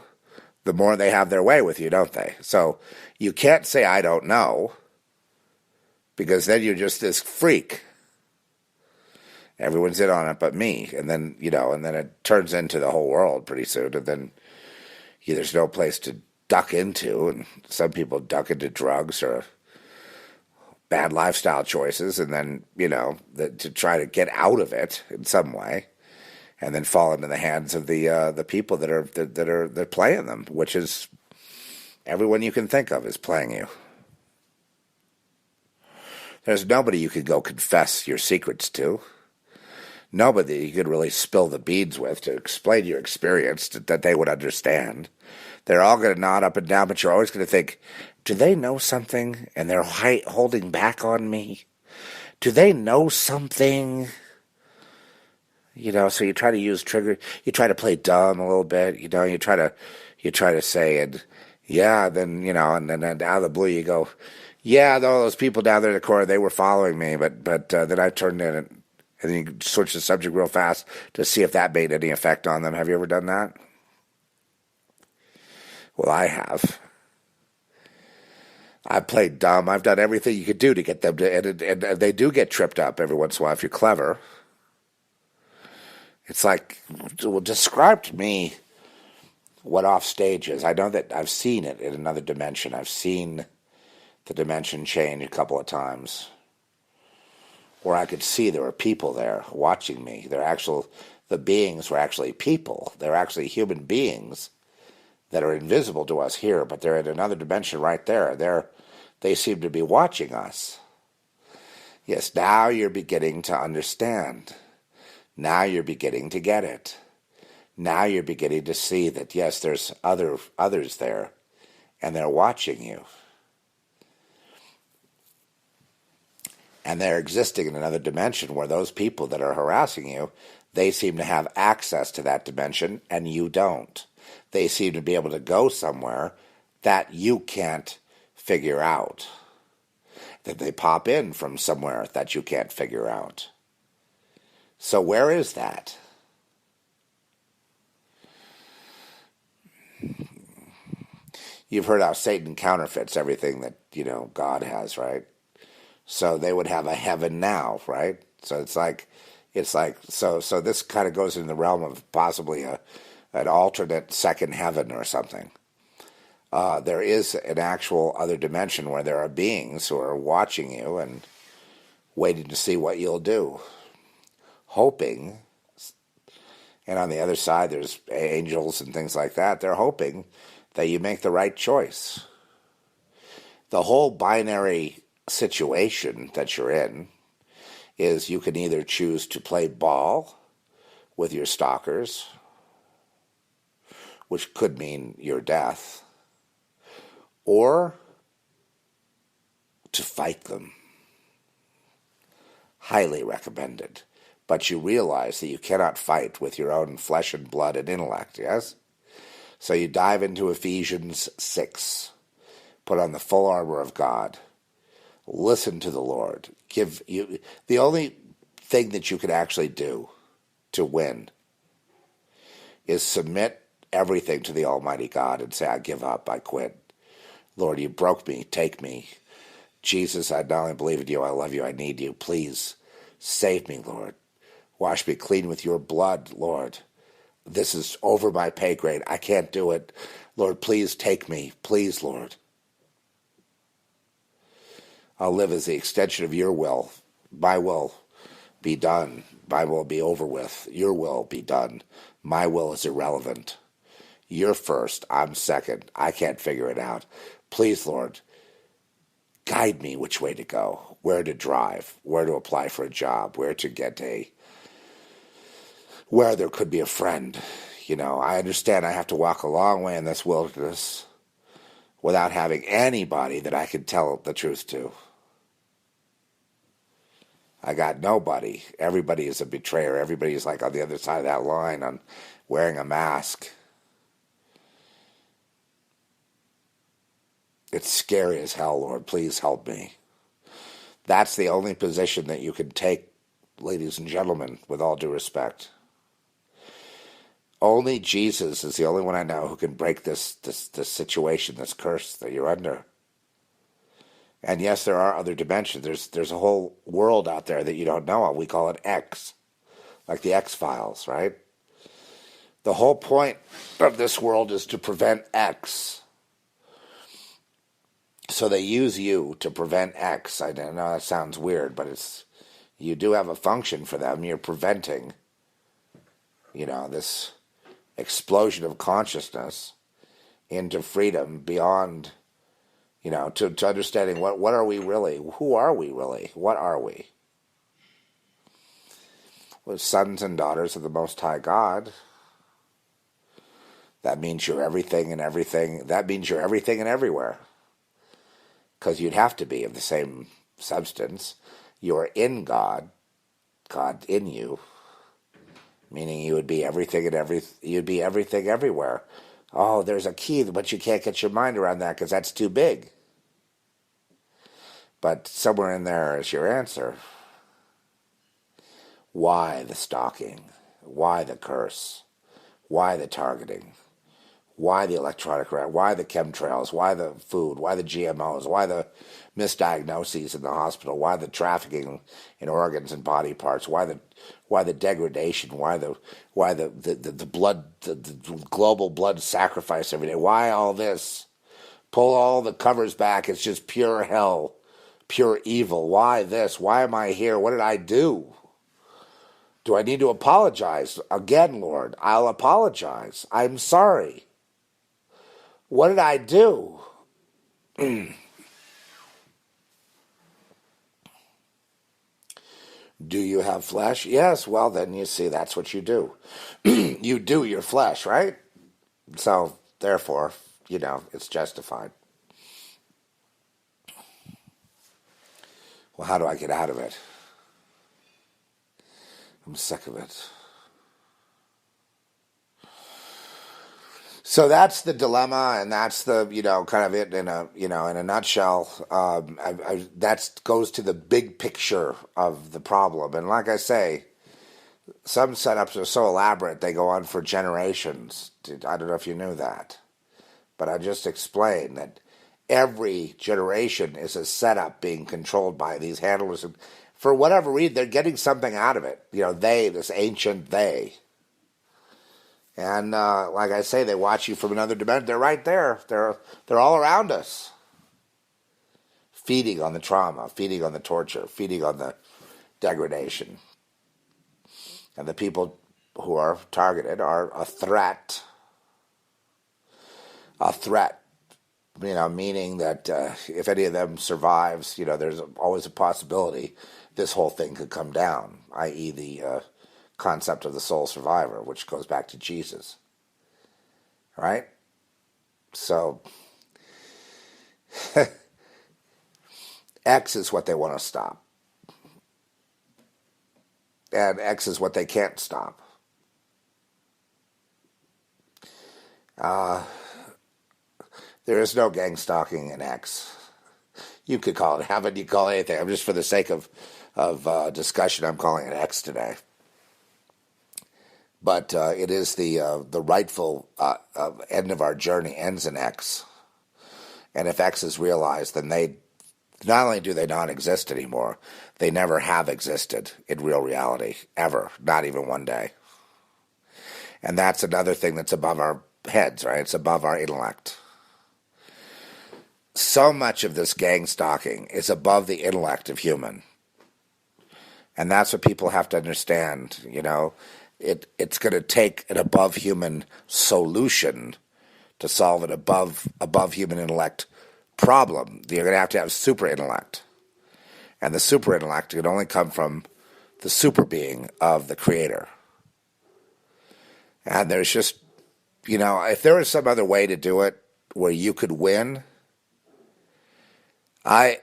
the more they have their way with you, don't they? So you can't say, I don't know, because then you're just this freak. Everyone's in on it but me. And then, and then it turns into the whole world pretty soon. And then there's no place to duck into. And some people duck into drugs or bad lifestyle choices. And then, to try to get out of it in some way. And then fall into the hands of the people that are playing them, which is everyone you can think of is playing you. There's nobody you could go confess your secrets to. Nobody you could really spill the beads with to explain your experience that they would understand. They're all going to nod up and down, but you're always going to think, do they know something and they're holding back on me? Do they know something? So you try to use trigger, you try to play dumb a little bit, you try to say it, yeah, then, and then out of the blue you go, yeah, all those people down there in the corner, they were following me, but then I turned in and then you switch the subject real fast to see if that made any effect on them. Have you ever done that? Well, I have. I've played dumb. I've done everything you could do to get them to, and they do get tripped up every once in a while if you're clever. It's like, well, describe to me what off stage is. I know that I've seen it in another dimension. I've seen the dimension change a couple of times where I could see there were people there watching me. The beings were actually people. They're actually human beings that are invisible to us here, but they're in another dimension right there. They seem to be watching us. Yes, now you're beginning to understand. Now you're beginning to get it. Now you're beginning to see that, yes, there's others there, and they're watching you. And they're existing in another dimension where those people that are harassing you, they seem to have access to that dimension, and you don't. They seem to be able to go somewhere that you can't figure out. That they pop in from somewhere that you can't figure out. So where is that? You've heard how Satan counterfeits everything that, God has, right? So they would have a heaven now, right? So so this kind of goes in the realm of possibly an alternate second heaven or something. There is an actual other dimension where there are beings who are watching you and waiting to see what you'll do. Hoping, and on the other side there's angels and things like that, they're hoping that you make the right choice. The whole binary situation that you're in is you can either choose to play ball with your stalkers, which could mean your death, or to fight them. Highly recommended. But you realize that you cannot fight with your own flesh and blood and intellect, yes? So you dive into Ephesians 6. Put on the full armor of God. Listen to the Lord. The only thing that you can actually do to win is submit everything to the Almighty God and say, I give up, I quit. Lord, you broke me, take me. Jesus, I not only believe in you, I love you, I need you. Please save me, Lord. Wash me clean with your blood, Lord. This is over my pay grade. I can't do it. Lord, please take me. Please, Lord. I'll live as the extension of your will. My will be done. My will be over with. Your will be done. My will is irrelevant. You're first. I'm second. I can't figure it out. Please, Lord, guide me which way to go, where to drive, where to apply for a job, where there could be a friend. I understand I have to walk a long way in this wilderness without having anybody that I can tell the truth to. I got nobody. Everybody is a betrayer. Everybody is like on the other side of that line on wearing a mask. It's scary as hell, Lord. Please help me. That's the only position that you can take, ladies and gentlemen, with all due respect. Only Jesus is the only one I know who can break this situation, this curse that you're under. And yes, there are other dimensions. There's a whole world out there that you don't know of. We call it X, like the X-Files, right? The whole point of this world is to prevent X. So they use you to prevent X. I know that sounds weird, but you do have a function for them. You're preventing, this explosion of consciousness into freedom beyond, to understanding what are we really? Who are we really? What are we? We're sons and daughters of the Most High God. That means you're everything and everything. That means you're everything and everywhere. Because you'd have to be of the same substance. You're in God, God in you, meaning you would be everything and you'd be everything everywhere. Oh, there's a key, but you can't get your mind around that because that's too big. But somewhere in there is your answer. Why the stalking? Why the curse? Why the targeting? Why the electronic rat? Why the chemtrails? Why the food? Why the GMOs? Why the misdiagnoses in the hospital? Why the trafficking in organs and body parts? Why the degradation? Why the blood, the global blood sacrifice every day? Why all this? Pull all the covers back. It's just pure hell, pure evil. Why this? Why am I here? What did I do? Do I need to apologize? Again, Lord, I'll apologize. I'm sorry. What did I do? Do you have flesh? Yes, well then you see that's what you do. You do your flesh, right? So, therefore, it's justified. Well, how do I get out of it? I'm sick of it. So that's the dilemma, and that's the kind of it in a nutshell. That goes to the big picture of the problem, and like I say, some setups are so elaborate they go on for generations. I don't know if you knew that, but I just explained that every generation is a setup being controlled by these handlers, and for whatever reason, they're getting something out of it. This ancient they. And like I say, they watch you from another dimension. They're right there. They're all around us. Feeding on the trauma, feeding on the torture, feeding on the degradation. And the people who are targeted are a threat. A threat, meaning that if any of them survives, there's always a possibility this whole thing could come down, i.e. the concept of the soul survivor, which goes back to Jesus, right? So X is what they want to stop, and X is what they can't stop. There is no gang stalking in X. You could call it heaven, you could call it anything. I'm just for the sake of discussion, I'm calling it X today. But it is the rightful end of our journey ends in X. And if X is realized, then they not only do they not exist anymore, they never have existed in real reality, ever, not even one day. And that's another thing that's above our heads, right? It's above our intellect. So much of this gang stalking is above the intellect of human. And that's what people have to understand, you know. It's going to take an above human solution to solve an above human intellect problem. You're going to have super intellect. And the super intellect can only come from the super being of the creator. And there's just, you know, if there was some other way to do it where you could win, I've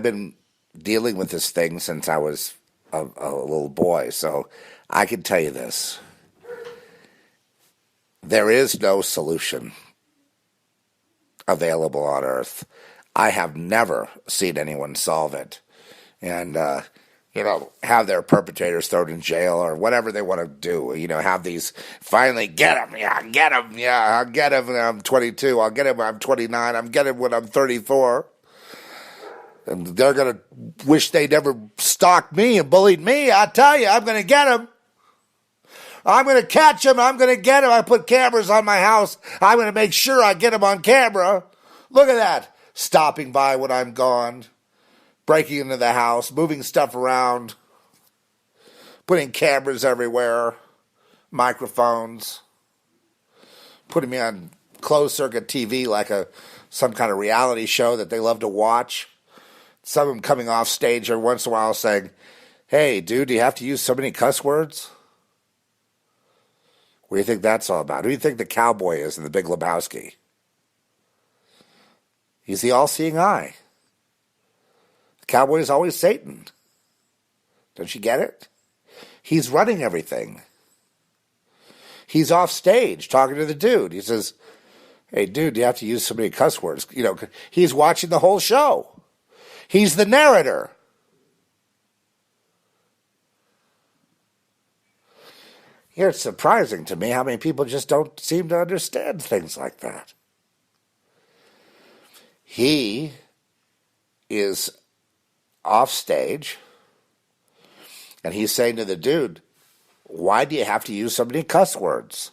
been dealing with this thing since I was a little boy, so I can tell you this. There is no solution available on Earth. I have never seen anyone solve it. And, have their perpetrators thrown in jail or whatever they want to do. You know, have these, finally get him. Yeah, get him. Yeah, I'll get him when I'm 22. I'll get him when I'm 29. I'm getting him when I'm 34. And they're going to wish they never stalked me and bullied me. I tell you, I'm going to get him. I'm going to catch him. I'm going to get him. I put cameras on my house. I'm going to make sure I get him on camera. Look at that. Stopping by when I'm gone. Breaking into the house. Moving stuff around. Putting cameras everywhere. Microphones. Putting me on closed circuit TV like some kind of reality show that they love to watch. Some of them coming off stage every once in a while saying, "Hey, dude, do you have to use so many cuss words?" What do you think that's all about? Who do you think the cowboy is in The Big Lebowski? He's the all-seeing eye. The cowboy is always Satan. Don't you get it? He's running everything. He's off stage talking to the dude. He says, "Hey, dude, do you have to use so many cuss words?" You know, he's watching the whole show. He's the narrator. Here, it's surprising to me how many people just don't seem to understand things like that. He is off stage, and he's saying to the dude, "Why do you have to use so many cuss words?"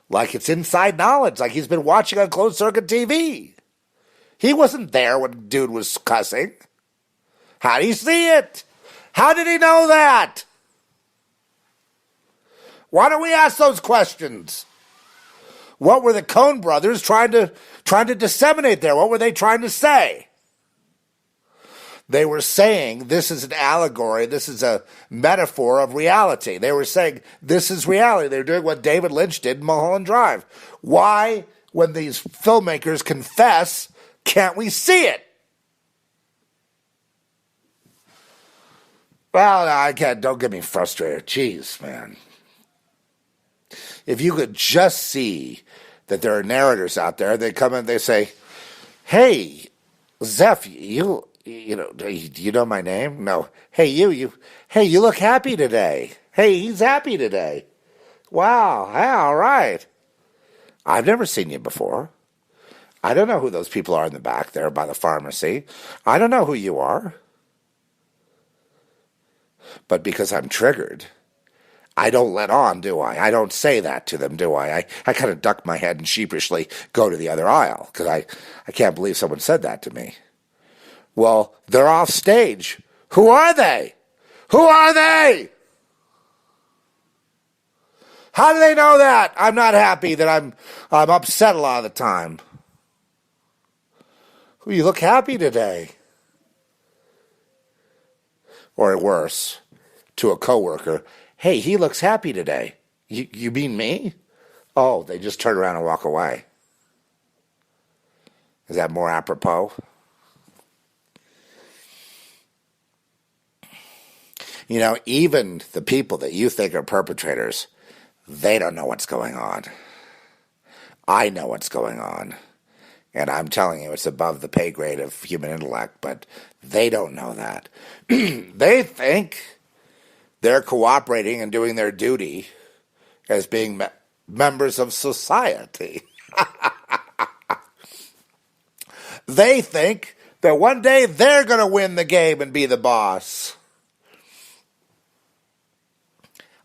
Like it's inside knowledge, like he's been watching on closed-circuit TV. He wasn't there when the dude was cussing. How did he see it? How did he know that? Why don't we ask those questions? What were the Coen brothers trying to disseminate there? What were they trying to say? They were saying this is an allegory, this is a metaphor of reality. They were saying this is reality. They were doing what David Lynch did in Mulholland Drive. Why, when these filmmakers confess, can't we see it? Well, I can't. Don't get me frustrated. Jeez, man. If you could just see that there are narrators out there, they come in, they say, "Hey, Zeph, you know, do you know my name? No. Hey, you look happy today. Hey, he's happy today. Wow, yeah, all right. I've never seen you before. I don't know who those people are in the back there by the pharmacy. I don't know who you are. But because I'm triggered, I don't let on, do I? I don't say that to them, do I? I kind of duck my head and sheepishly go to the other aisle because I can't believe someone said that to me. Well, they're off stage. Who are they? Who are they? How do they know that? I'm not happy, that I'm upset a lot of the time. You look happy today. Or worse, to a coworker, hey, he looks happy today. You mean me? Oh, they just turn around and walk away. Is that more apropos? You know, even the people that you think are perpetrators, they don't know what's going on. I know what's going on. And I'm telling you, it's above the pay grade of human intellect, but they don't know that. They think they're cooperating and doing their duty as being members of society. They think that one day they're going to win the game and be the boss.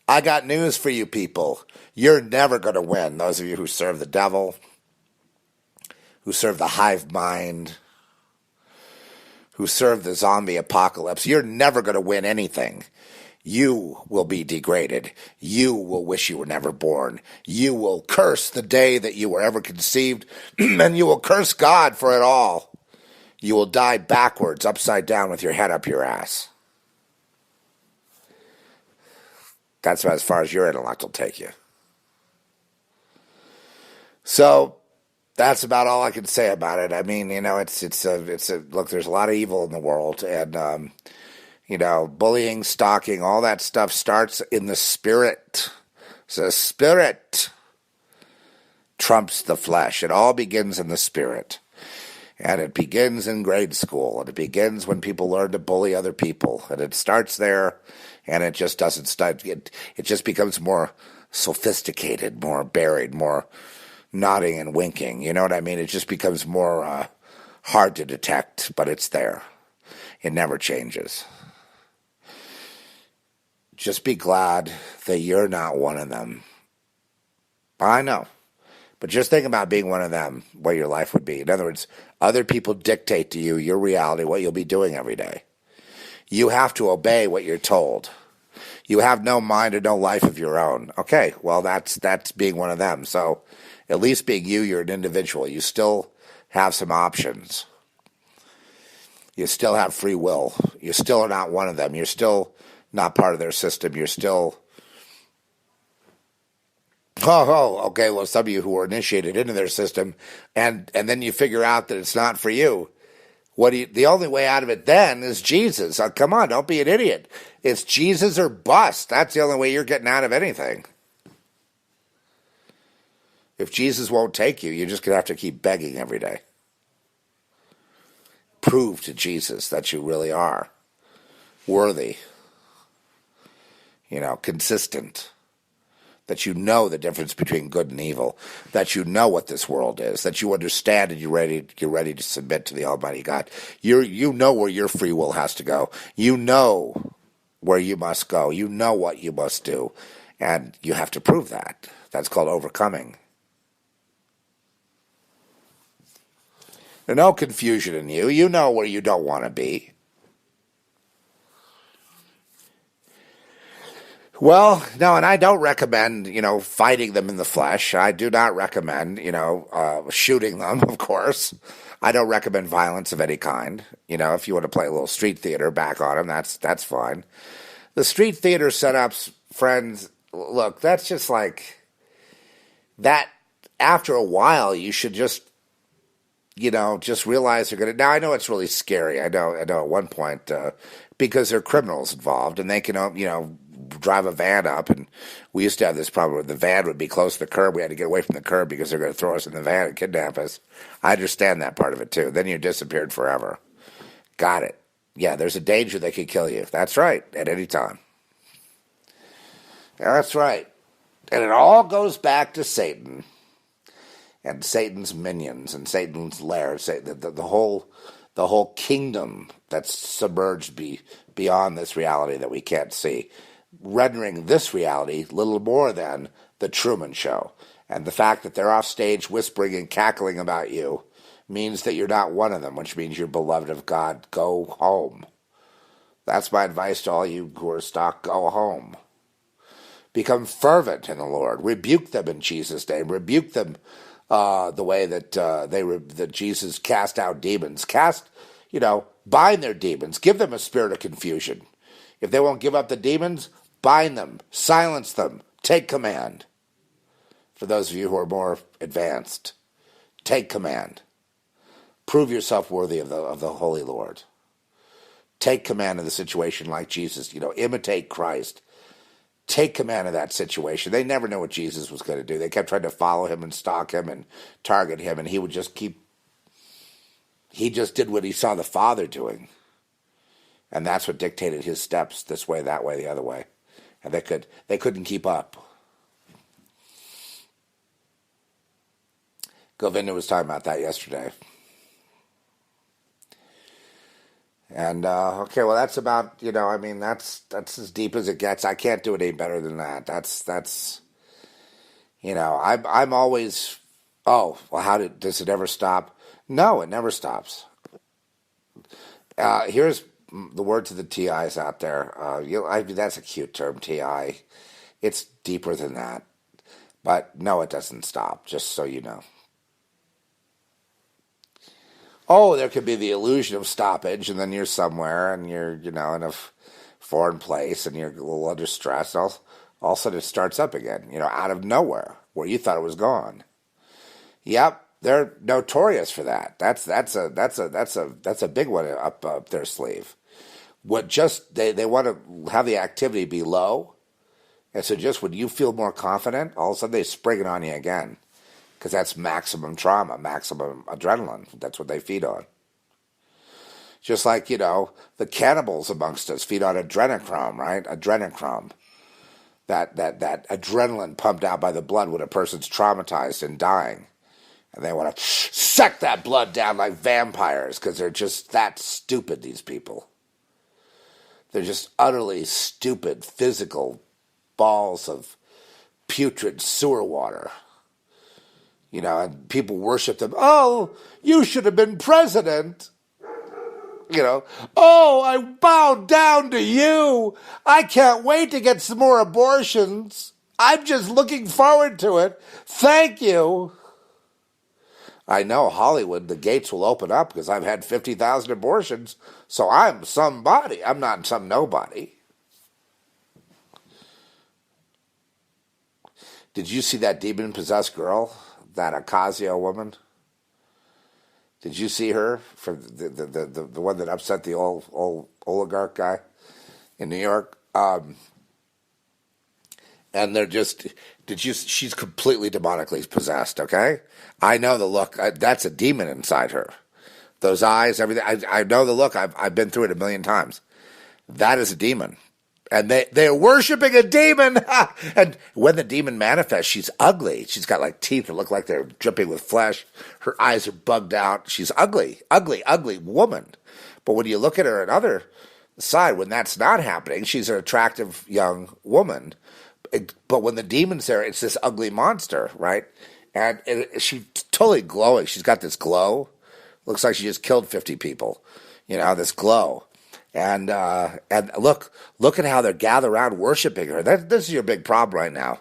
I got news for you people. You're never going to win. Those of you who serve the devil, who serve the hive mind, who serve the zombie apocalypse, you're never going to win anything. You will be degraded. You will wish you were never born. You will curse the day that you were ever conceived, and you will curse God for it all. You will die backwards, upside down, with your head up your ass. That's about as far as your intellect will take you. So that's about all I can say about it. I mean, you know, it's a look. There's a lot of evil in the world, and you know, bullying, stalking, all that stuff starts in the spirit. So the spirit trumps the flesh. It all begins in the spirit. And it begins in grade school. And it begins when people learn to bully other people. And it starts there, and it just doesn't start. It just becomes more sophisticated, more buried, more nodding and winking. You know what I mean? It just becomes more hard to detect, but it's there. It never changes. Just be glad that you're not one of them. I know. But just think about being one of them, what your life would be. In other words, other people dictate to you your reality, what you'll be doing every day. You have to obey what you're told. You have no mind or no life of your own. Okay, well, that's being one of them. So at least being you, you're an individual. You still have some options. You still have free will. You still are not one of them. You're still not part of their system. You're still... okay, well, some of you who were initiated into their system, and then you figure out that it's not for you. The only way out of it then is Jesus. Come on, don't be an idiot. It's Jesus or bust. That's the only way you're getting out of anything. If Jesus won't take you, you're just going to have to keep begging every day. Prove to Jesus that you really are worthy, consistent, that you know the difference between good and evil, that you know what this world is, that you understand and you're ready to submit to the Almighty God. You know where your free will has to go. You know where you must go. You know what you must do, and you have to prove that. That's called overcoming. There's no confusion in you. You know where you don't want to be. Well, no, and I don't recommend, fighting them in the flesh. I do not recommend, shooting them, of course. I don't recommend violence of any kind. If you want to play a little street theater back on them, that's fine. The street theater setups, friends, look, that's just like that. After a while, you should just realize they're going to. Now, I know it's really scary. I know at one point, because there are criminals involved, and they can, drive a van up, and we used to have this problem where the van would be close to the curb. We had to get away from the curb because they're going to throw us in the van and kidnap us. I understand that part of it, too. Then you're disappeared forever. Got it. Yeah, there's a danger they could kill you. That's right, at any time. Yeah, that's right. And it all goes back to Satan and Satan's minions and Satan's lair. The whole kingdom that's submerged beyond this reality that we can't see, rendering this reality little more than the Truman Show. And the fact that they're off stage whispering and cackling about you means that you're not one of them, which means you're beloved of God. Go home. That's my advice to all you who are stuck. Go home. Become fervent in the Lord. Rebuke them in Jesus' name. Rebuke them the way that that Jesus cast out demons. Bind their demons. Give them a spirit of confusion. If they won't give up the demons, bind them, silence them, take command. For those of you who are more advanced, take command. Prove yourself worthy of the Holy Lord. Take command of the situation like Jesus. Imitate Christ. Take command of that situation. They never knew what Jesus was going to do. They kept trying to follow him and stalk him and target him, and he just did what he saw the Father doing. And that's what dictated his steps, this way, that way, the other way. And they couldn't keep up. Govinda was talking about that yesterday. And, okay, well, that's about, that's as deep as it gets. I can't do it any better than that. I'm always, does it ever stop? No, it never stops. Here's the word to the TIs out there. That's a cute term, TI. It's deeper than that. But no, it doesn't stop, just so you know. Oh, there could be the illusion of stoppage, and then you're somewhere, and you're, in a foreign place, and you're a little under stress. All of a sudden, it starts up again, out of nowhere, where you thought it was gone. Yep, they're notorious for that. That's a big one up their sleeve. They want to have the activity be low, and so just when you feel more confident, all of a sudden they spring it on you again. Because that's maximum trauma, maximum adrenaline. That's what they feed on. Just like, the cannibals amongst us feed on adrenochrome, right? Adrenochrome. That adrenaline pumped out by the blood when a person's traumatized and dying. And they want to suck that blood down like vampires because they're just that stupid, these people. They're just utterly stupid, physical balls of putrid sewer water. And people worship them. Oh, you should have been president. Oh, I bow down to you. I can't wait to get some more abortions. I'm just looking forward to it. Thank you. I know, Hollywood, the gates will open up because I've had 50,000 abortions, so I'm somebody. I'm not some nobody. Did you see that demon-possessed girl? That Ocasio woman? Did you see her? For the one that upset the old oligarch guy in New York? And they're just, she's completely demonically possessed, okay? I know the look. That's a demon inside her. Those eyes, everything. I know the look. I've been through it a million times. That is a demon. And they're worshiping a demon. And when the demon manifests, she's ugly. She's got like teeth that look like they're dripping with flesh. Her eyes are bugged out. She's ugly woman. But when you look at her on the other side, when that's not happening, she's an attractive young woman. But when the demon's there, it's this ugly monster, right? And she's totally glowing. She's got this glow. Looks like she just killed 50 people. This glow. And look at how they gather around worshiping her. This is your big problem right now.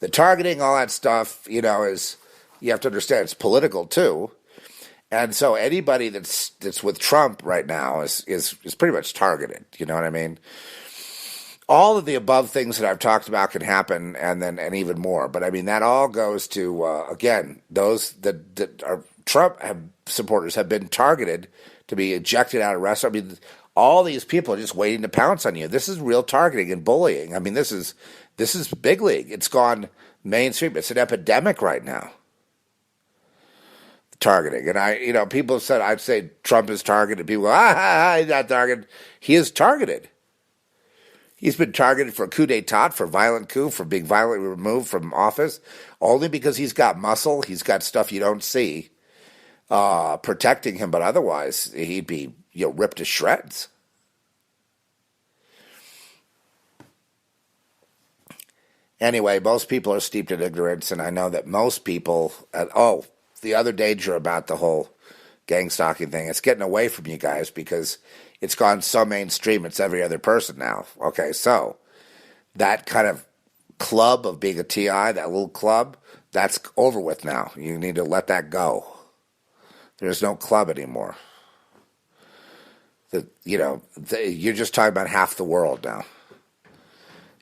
The targeting, all that stuff, is, you have to understand, it's political too. And so anybody that's with Trump right now is pretty much targeted. You know what I mean? All of the above things that I've talked about can happen, and even more. But I mean, that all goes to again, those that are Trump supporters have been targeted to be ejected out of restaurants. I mean, all these people are just waiting to pounce on you. This is real targeting and bullying. I mean, this is big league. It's gone mainstream. It's an epidemic right now. Targeting. And people have said, I'd say Trump is targeted. People go, he's not targeted. He is targeted. He's been targeted for coup d'etat, for violent coup, for being violently removed from office, only because he's got muscle. He's got stuff you don't see protecting him, but otherwise he'd be ripped to shreds. Anyway, most people are steeped in ignorance, and I know that most people. The other danger about the whole gang stalking thing, it's getting away from you guys because it's gone so mainstream. It's every other person now. Okay, so that kind of club of being a TI, that little club, that's over with now. You need to let that go. There's no club anymore. You're just talking about half the world now.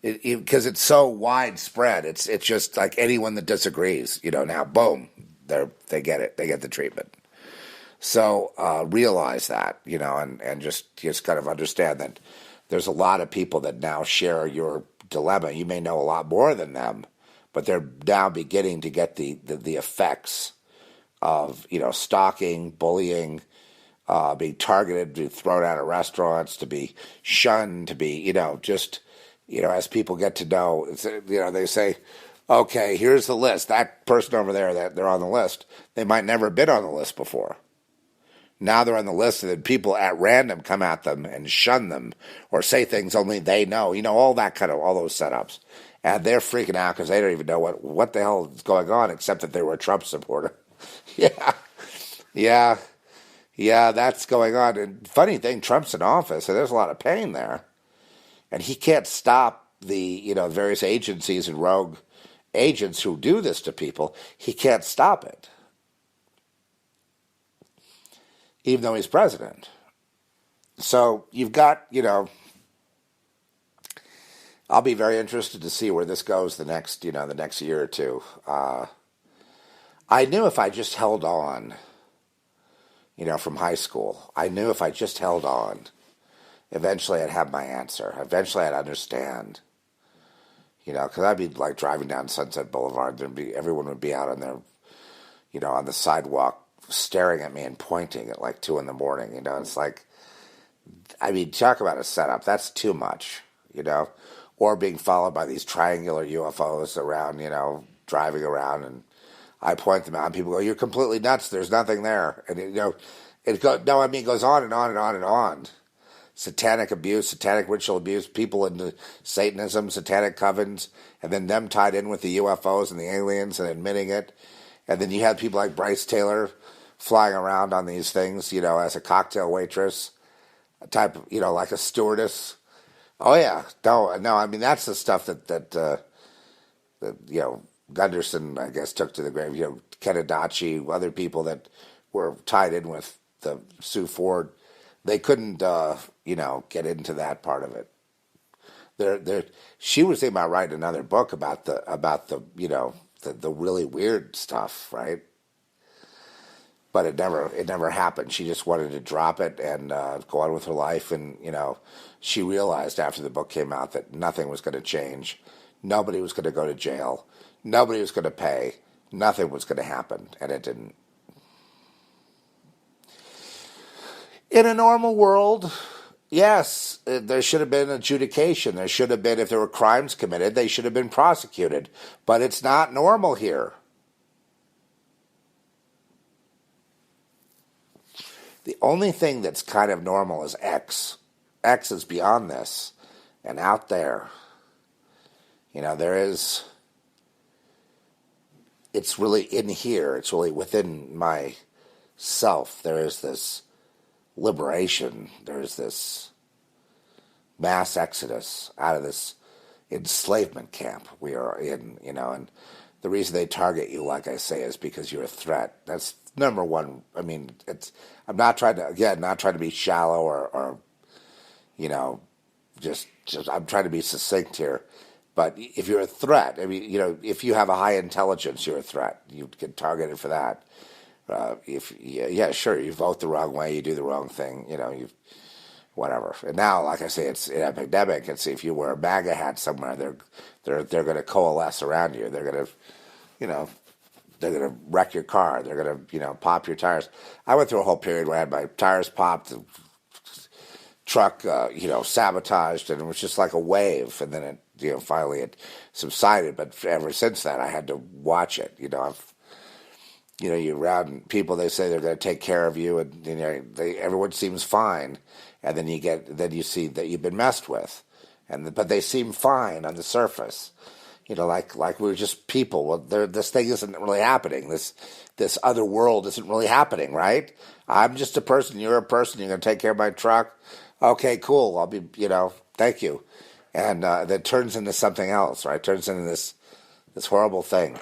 Because it's so widespread. It's just like anyone that disagrees, now boom, they get it. They get the treatment. So realize that, and just kind of understand that there's a lot of people that now share your dilemma. You may know a lot more than them, but they're now beginning to get the effects of stalking, bullying, being targeted, to be thrown out of restaurants, to be shunned, to be as people get to know, they say, okay, here's the list. That person over there, that they're on the list, they might never have been on the list before. Now they're on the list, and then people at random come at them and shun them or say things only they know. All that all those setups. And they're freaking out because they don't even know what the hell is going on, except that they were a Trump supporter. Yeah, that's going on. And funny thing, Trump's in office, and there's a lot of pain there. And he can't stop the, various agencies and rogue agents who do this to people. He can't stop it, even though he's president. So you've got, I'll be very interested to see where this goes the next year or two. I knew if I just held on, from high school, I knew if I just held on, eventually I'd have my answer. Eventually I'd understand. Because I'd be like driving down Sunset Boulevard, everyone would be out on their, on the sidewalk staring at me and pointing at like 2 a.m. It's like, talk about a setup. That's too much, or being followed by these triangular UFOs around, driving around, and I point them out and people go, "You're completely nuts. There's nothing there." And it goes on and on and on and on. Satanic abuse, satanic ritual abuse, people into Satanism, satanic covens, and then them tied in with the UFOs and the aliens and admitting it. And then you had people like Bryce Taylor flying around on these things, as a cocktail waitress, a type of, like a stewardess. Oh yeah, no, that's the stuff that Gunderson, I guess, took to the grave. Ken Adachi, other people that were tied in with the Sue Ford. They couldn't, get into that part of it. She was thinking about writing another book about the really weird stuff, right? But it never happened. She just wanted to drop it and go on with her life. And she realized after the book came out that nothing was going to change. Nobody was going to go to jail. Nobody was going to pay. Nothing was going to happen, and it didn't. In a normal world, yes, there should have been adjudication. There should have been, if there were crimes committed, they should have been prosecuted. But it's not normal here. The only thing that's kind of normal is X. X is beyond this and out there. It's really in here. It's really within myself. There is this liberation. There's this mass exodus out of this enslavement camp we are in, and the reason they target you, like I say, is because you're a threat. That's number one. I'm not trying to be shallow or just I'm trying to be succinct here. But if you're a threat, if you have a high intelligence, you're a threat. You get targeted for that. Sure, you vote the wrong way, you do the wrong thing, whatever. And now, like I say, it's an epidemic. And if you wear a MAGA hat somewhere, they're going to coalesce around you. They're going to, they're going to wreck your car. They're going to, pop your tires. I went through a whole period where I had my tires popped, the truck, sabotaged, and it was just like a wave. And then it, finally it subsided. But ever since that, I had to watch it. You're around people, they say they're going to take care of you, and everyone seems fine, and then you see that you've been messed with, but they seem fine on the surface, like we're just people. Well, this thing isn't really happening. This other world isn't really happening, right? I'm just a person. You're a person. You're going to take care of my truck. Okay, cool. I'll be, thank you, and that turns into something else, right? Turns into this horrible thing.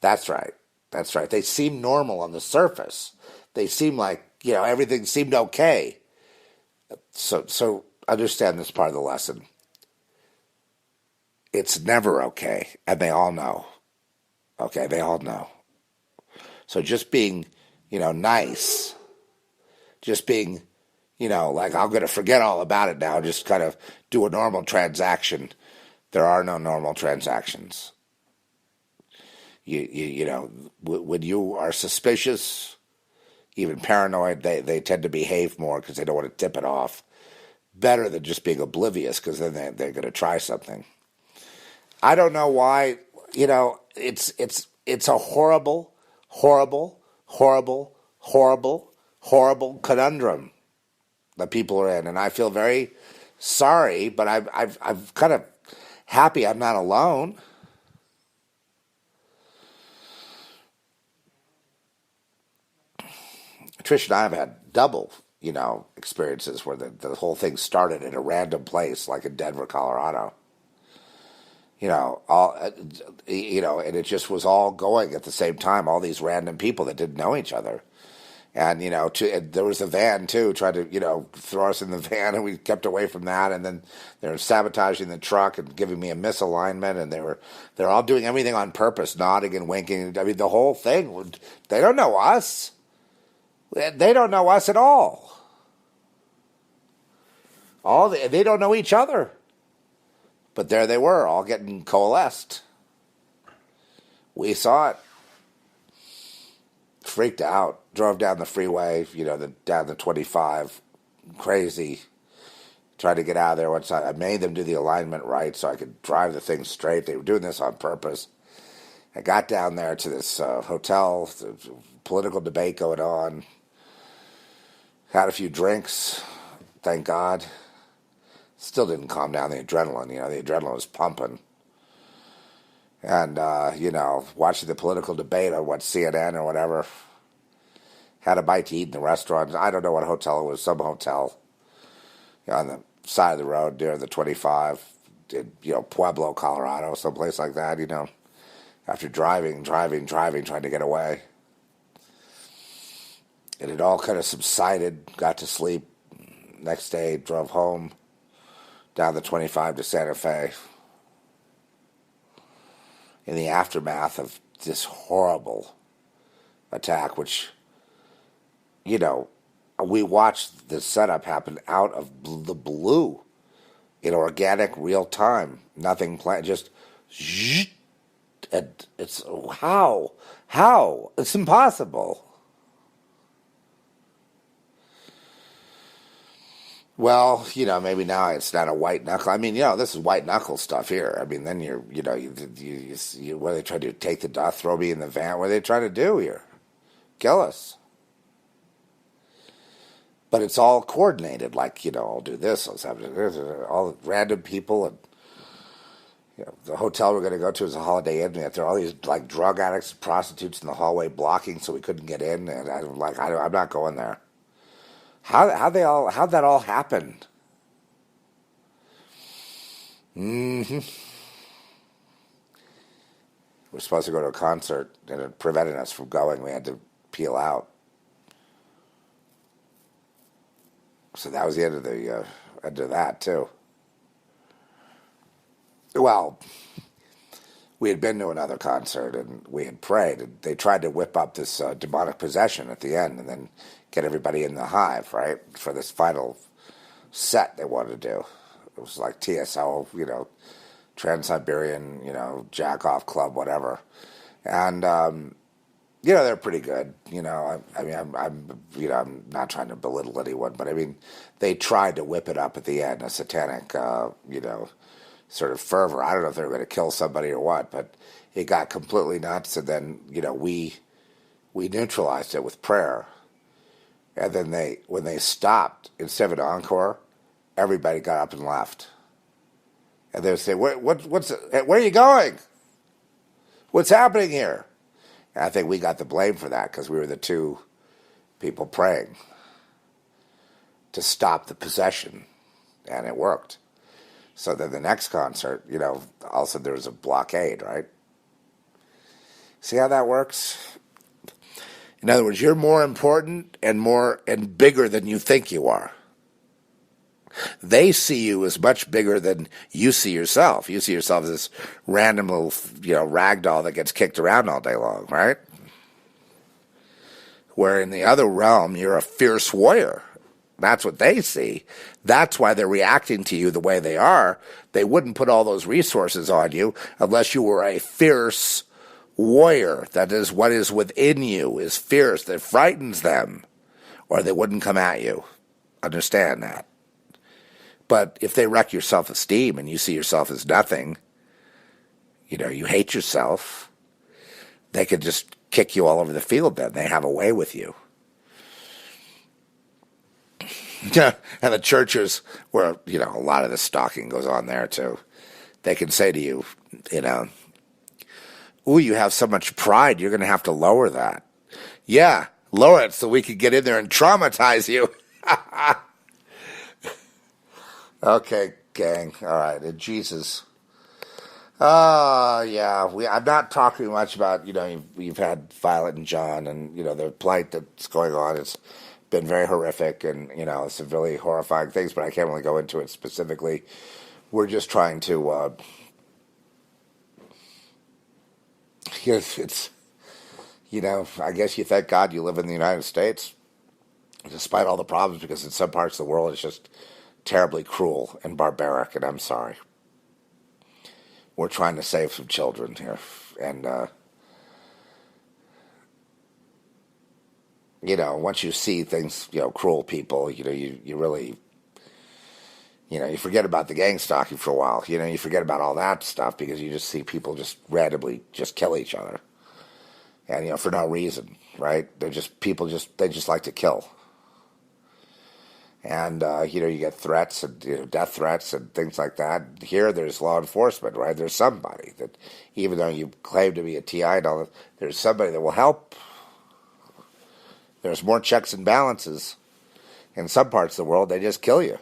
That's right. That's right. They seem normal on the surface. They seem like, everything seemed okay. So understand this part of the lesson. It's never okay, and they all know. Okay, they all know. So just being, nice, just being, like I'm going to forget all about it now, just kind of do a normal transaction. There are no normal transactions. When you are suspicious, even paranoid, they tend to behave more because they don't want to tip it off. Better than just being oblivious because then they're going to try something. I don't know why. It's a horrible, horrible, horrible, horrible, horrible conundrum that people are in, and I feel very sorry, but I'm kind of happy I'm not alone. Trish and I have had double, experiences where the whole thing started in a random place like in Denver, Colorado. And it just was all going at the same time. All these random people that didn't know each other, and and there was a van too, tried to throw us in the van, and we kept away from that. And then they were sabotaging the truck and giving me a misalignment, and they're all doing everything on purpose, nodding and winking. I mean, the whole thing. They don't know us. They don't know us at all. They don't know each other. But there they were, all getting coalesced. We saw it. Freaked out. Drove down the freeway, down the 25. Crazy. Tried to get out of there once I made them do the alignment right so I could drive the thing straight. They were doing this on purpose. I got down there to this hotel, political debate going on. Had a few drinks, thank God. Still didn't calm down the adrenaline. The adrenaline was pumping. And, watching the political debate on CNN or whatever. Had a bite to eat in the restaurant. I don't know what hotel it was, some hotel on the side of the road near the 25 in, Pueblo, Colorado, someplace like that, after driving, trying to get away. And it all kind of subsided, got to sleep. Next day, drove home. Down the 25 to Santa Fe in the aftermath of this horrible attack, which, we watched the setup happen out of the blue in organic real time. Nothing planned, just zzz, and it's how? It's impossible. Well, maybe now it's not a white knuckle. I mean, this is white knuckle stuff here. I mean, then you what are they trying to do? Take the dust, throw me in the van? What are they trying to do here? Kill us. But it's all coordinated. Like, I'll do this. Let's have all random people, and the hotel we're going to go to is a Holiday Inn. There are all these like drug addicts, and prostitutes in the hallway blocking, so we couldn't get in. And I'm like, I'm not going there. How'd that all happen? Mm-hmm. We're supposed to go to a concert, and it prevented us from going. We had to peel out. So that was the end of that too. Well, we had been to another concert and we had prayed. And they tried to whip up this demonic possession at the end, and then get everybody in the hive, right, for this final set they wanted to do. It was like TSO, Trans-Siberian, jack-off club, whatever. And, they're pretty good. I'm not trying to belittle anyone, but I mean, they tried to whip it up at the end, a satanic, sort of fervor. I don't know if they were going to kill somebody or what, but it got completely nuts. And then, we neutralized it with prayer. And then when they stopped, instead of an encore, everybody got up and left. And they would say, where are you going? What's happening here? And I think we got the blame for that because we were the two people praying to stop the possession. And it worked. So then the next concert, all of a sudden there was a blockade, right? See how that works? In other words, you're more important and bigger than you think you are. They see you as much bigger than you see yourself. You see yourself as this random little, rag doll that gets kicked around all day long, right? Where in the other realm, you're a fierce warrior. That's what they see. That's why they're reacting to you the way they are. They wouldn't put all those resources on you unless you were a fierce warrior. That is what is within you, is fierce, that frightens them, or they wouldn't come at you. Understand that. But if they wreck your self-esteem and you see yourself as nothing, you hate yourself, they could just kick you all over the field then. They have a way with you. And the churches where, a lot of the stalking goes on there too. They can say to you, ooh, you have so much pride, you're going to have to lower that. Yeah, lower it so we can get in there and traumatize you. Okay, gang. All right. And Jesus. Yeah. I'm not talking much about, you've had Violet and John and, the plight that's going on. It's been very horrific and, it's really horrifying things, but I can't really go into it specifically. We're just trying to, it's, I guess you thank God you live in the United States, despite all the problems, because in some parts of the world it's just terribly cruel and barbaric, and I'm sorry. We're trying to save some children here, and once you see things, cruel people, you really, you forget about the gang stalking for a while. You forget about all that stuff because you just see people just randomly just kill each other, and for no reason, right? They're just they just like to kill. And, you get threats and death threats and things like that. Here, there's law enforcement, right? There's somebody that, even though you claim to be a TI and all that, there's somebody that will help. There's more checks and balances. In some parts of the world, they just kill you.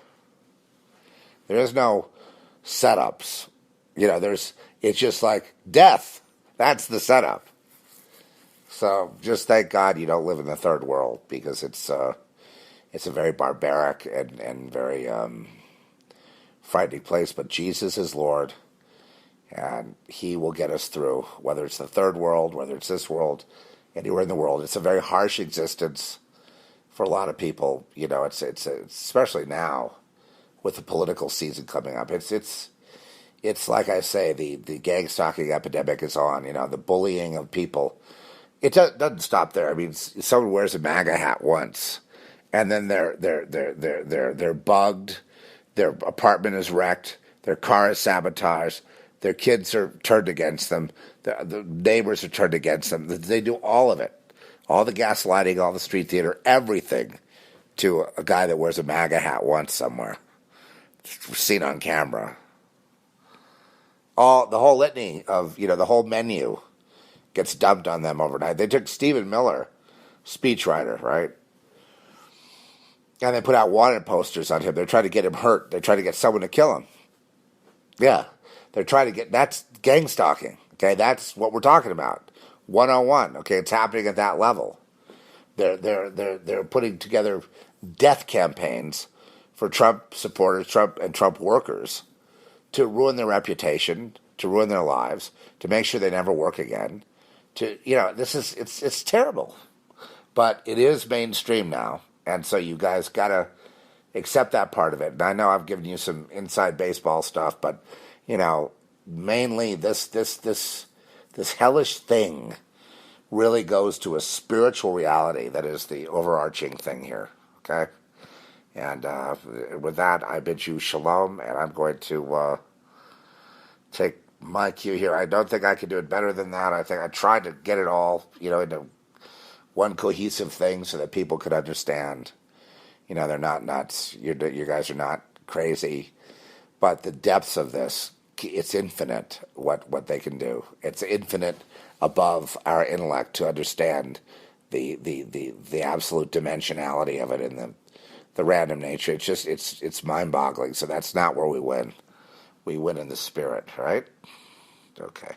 There is no setups. It's just like death. That's the setup. So just thank God you don't live in the third world, because it's a very barbaric and very frightening place. But Jesus is Lord, and He will get us through, whether it's the third world, whether it's this world, anywhere in the world. It's a very harsh existence for a lot of people. It's especially now with the political season coming up. It's like I say, the gang stalking epidemic is on. The bullying of people. It doesn't stop there. I mean, someone wears a MAGA hat once, and then they're bugged, their apartment is wrecked, their car is sabotaged, their kids are turned against them, the neighbors are turned against them. They do all of it, all the gaslighting, all the street theater, everything, to a guy that wears a MAGA hat once somewhere, seen on camera. The whole litany of, the whole menu gets dumped on them overnight. They took Stephen Miller, speechwriter, right? And they put out wanted posters on him. They're trying to get him hurt. They're trying to get someone to kill him. Yeah. That's gang stalking. Okay, that's what we're talking about. 101. Okay, it's happening at that level. They're putting together death campaigns for Trump supporters, Trump workers, to ruin their reputation, to ruin their lives, to make sure they never work again. It's terrible. But it is mainstream now. And so you guys got to accept that part of it. And I know I've given you some inside baseball stuff, but, mainly this hellish thing really goes to a spiritual reality that is the overarching thing here, okay? And with that, I bid you shalom, and I'm going to take my cue here. I don't think I can do it better than that. I think I tried to get it all, into one cohesive thing so that people could understand. They're not nuts. You guys are not crazy. But the depths of this, it's infinite what they can do. It's infinite above our intellect to understand the absolute dimensionality of it and the random nature. It's mind-boggling. So that's not where we win. We win in the spirit, right? Okay.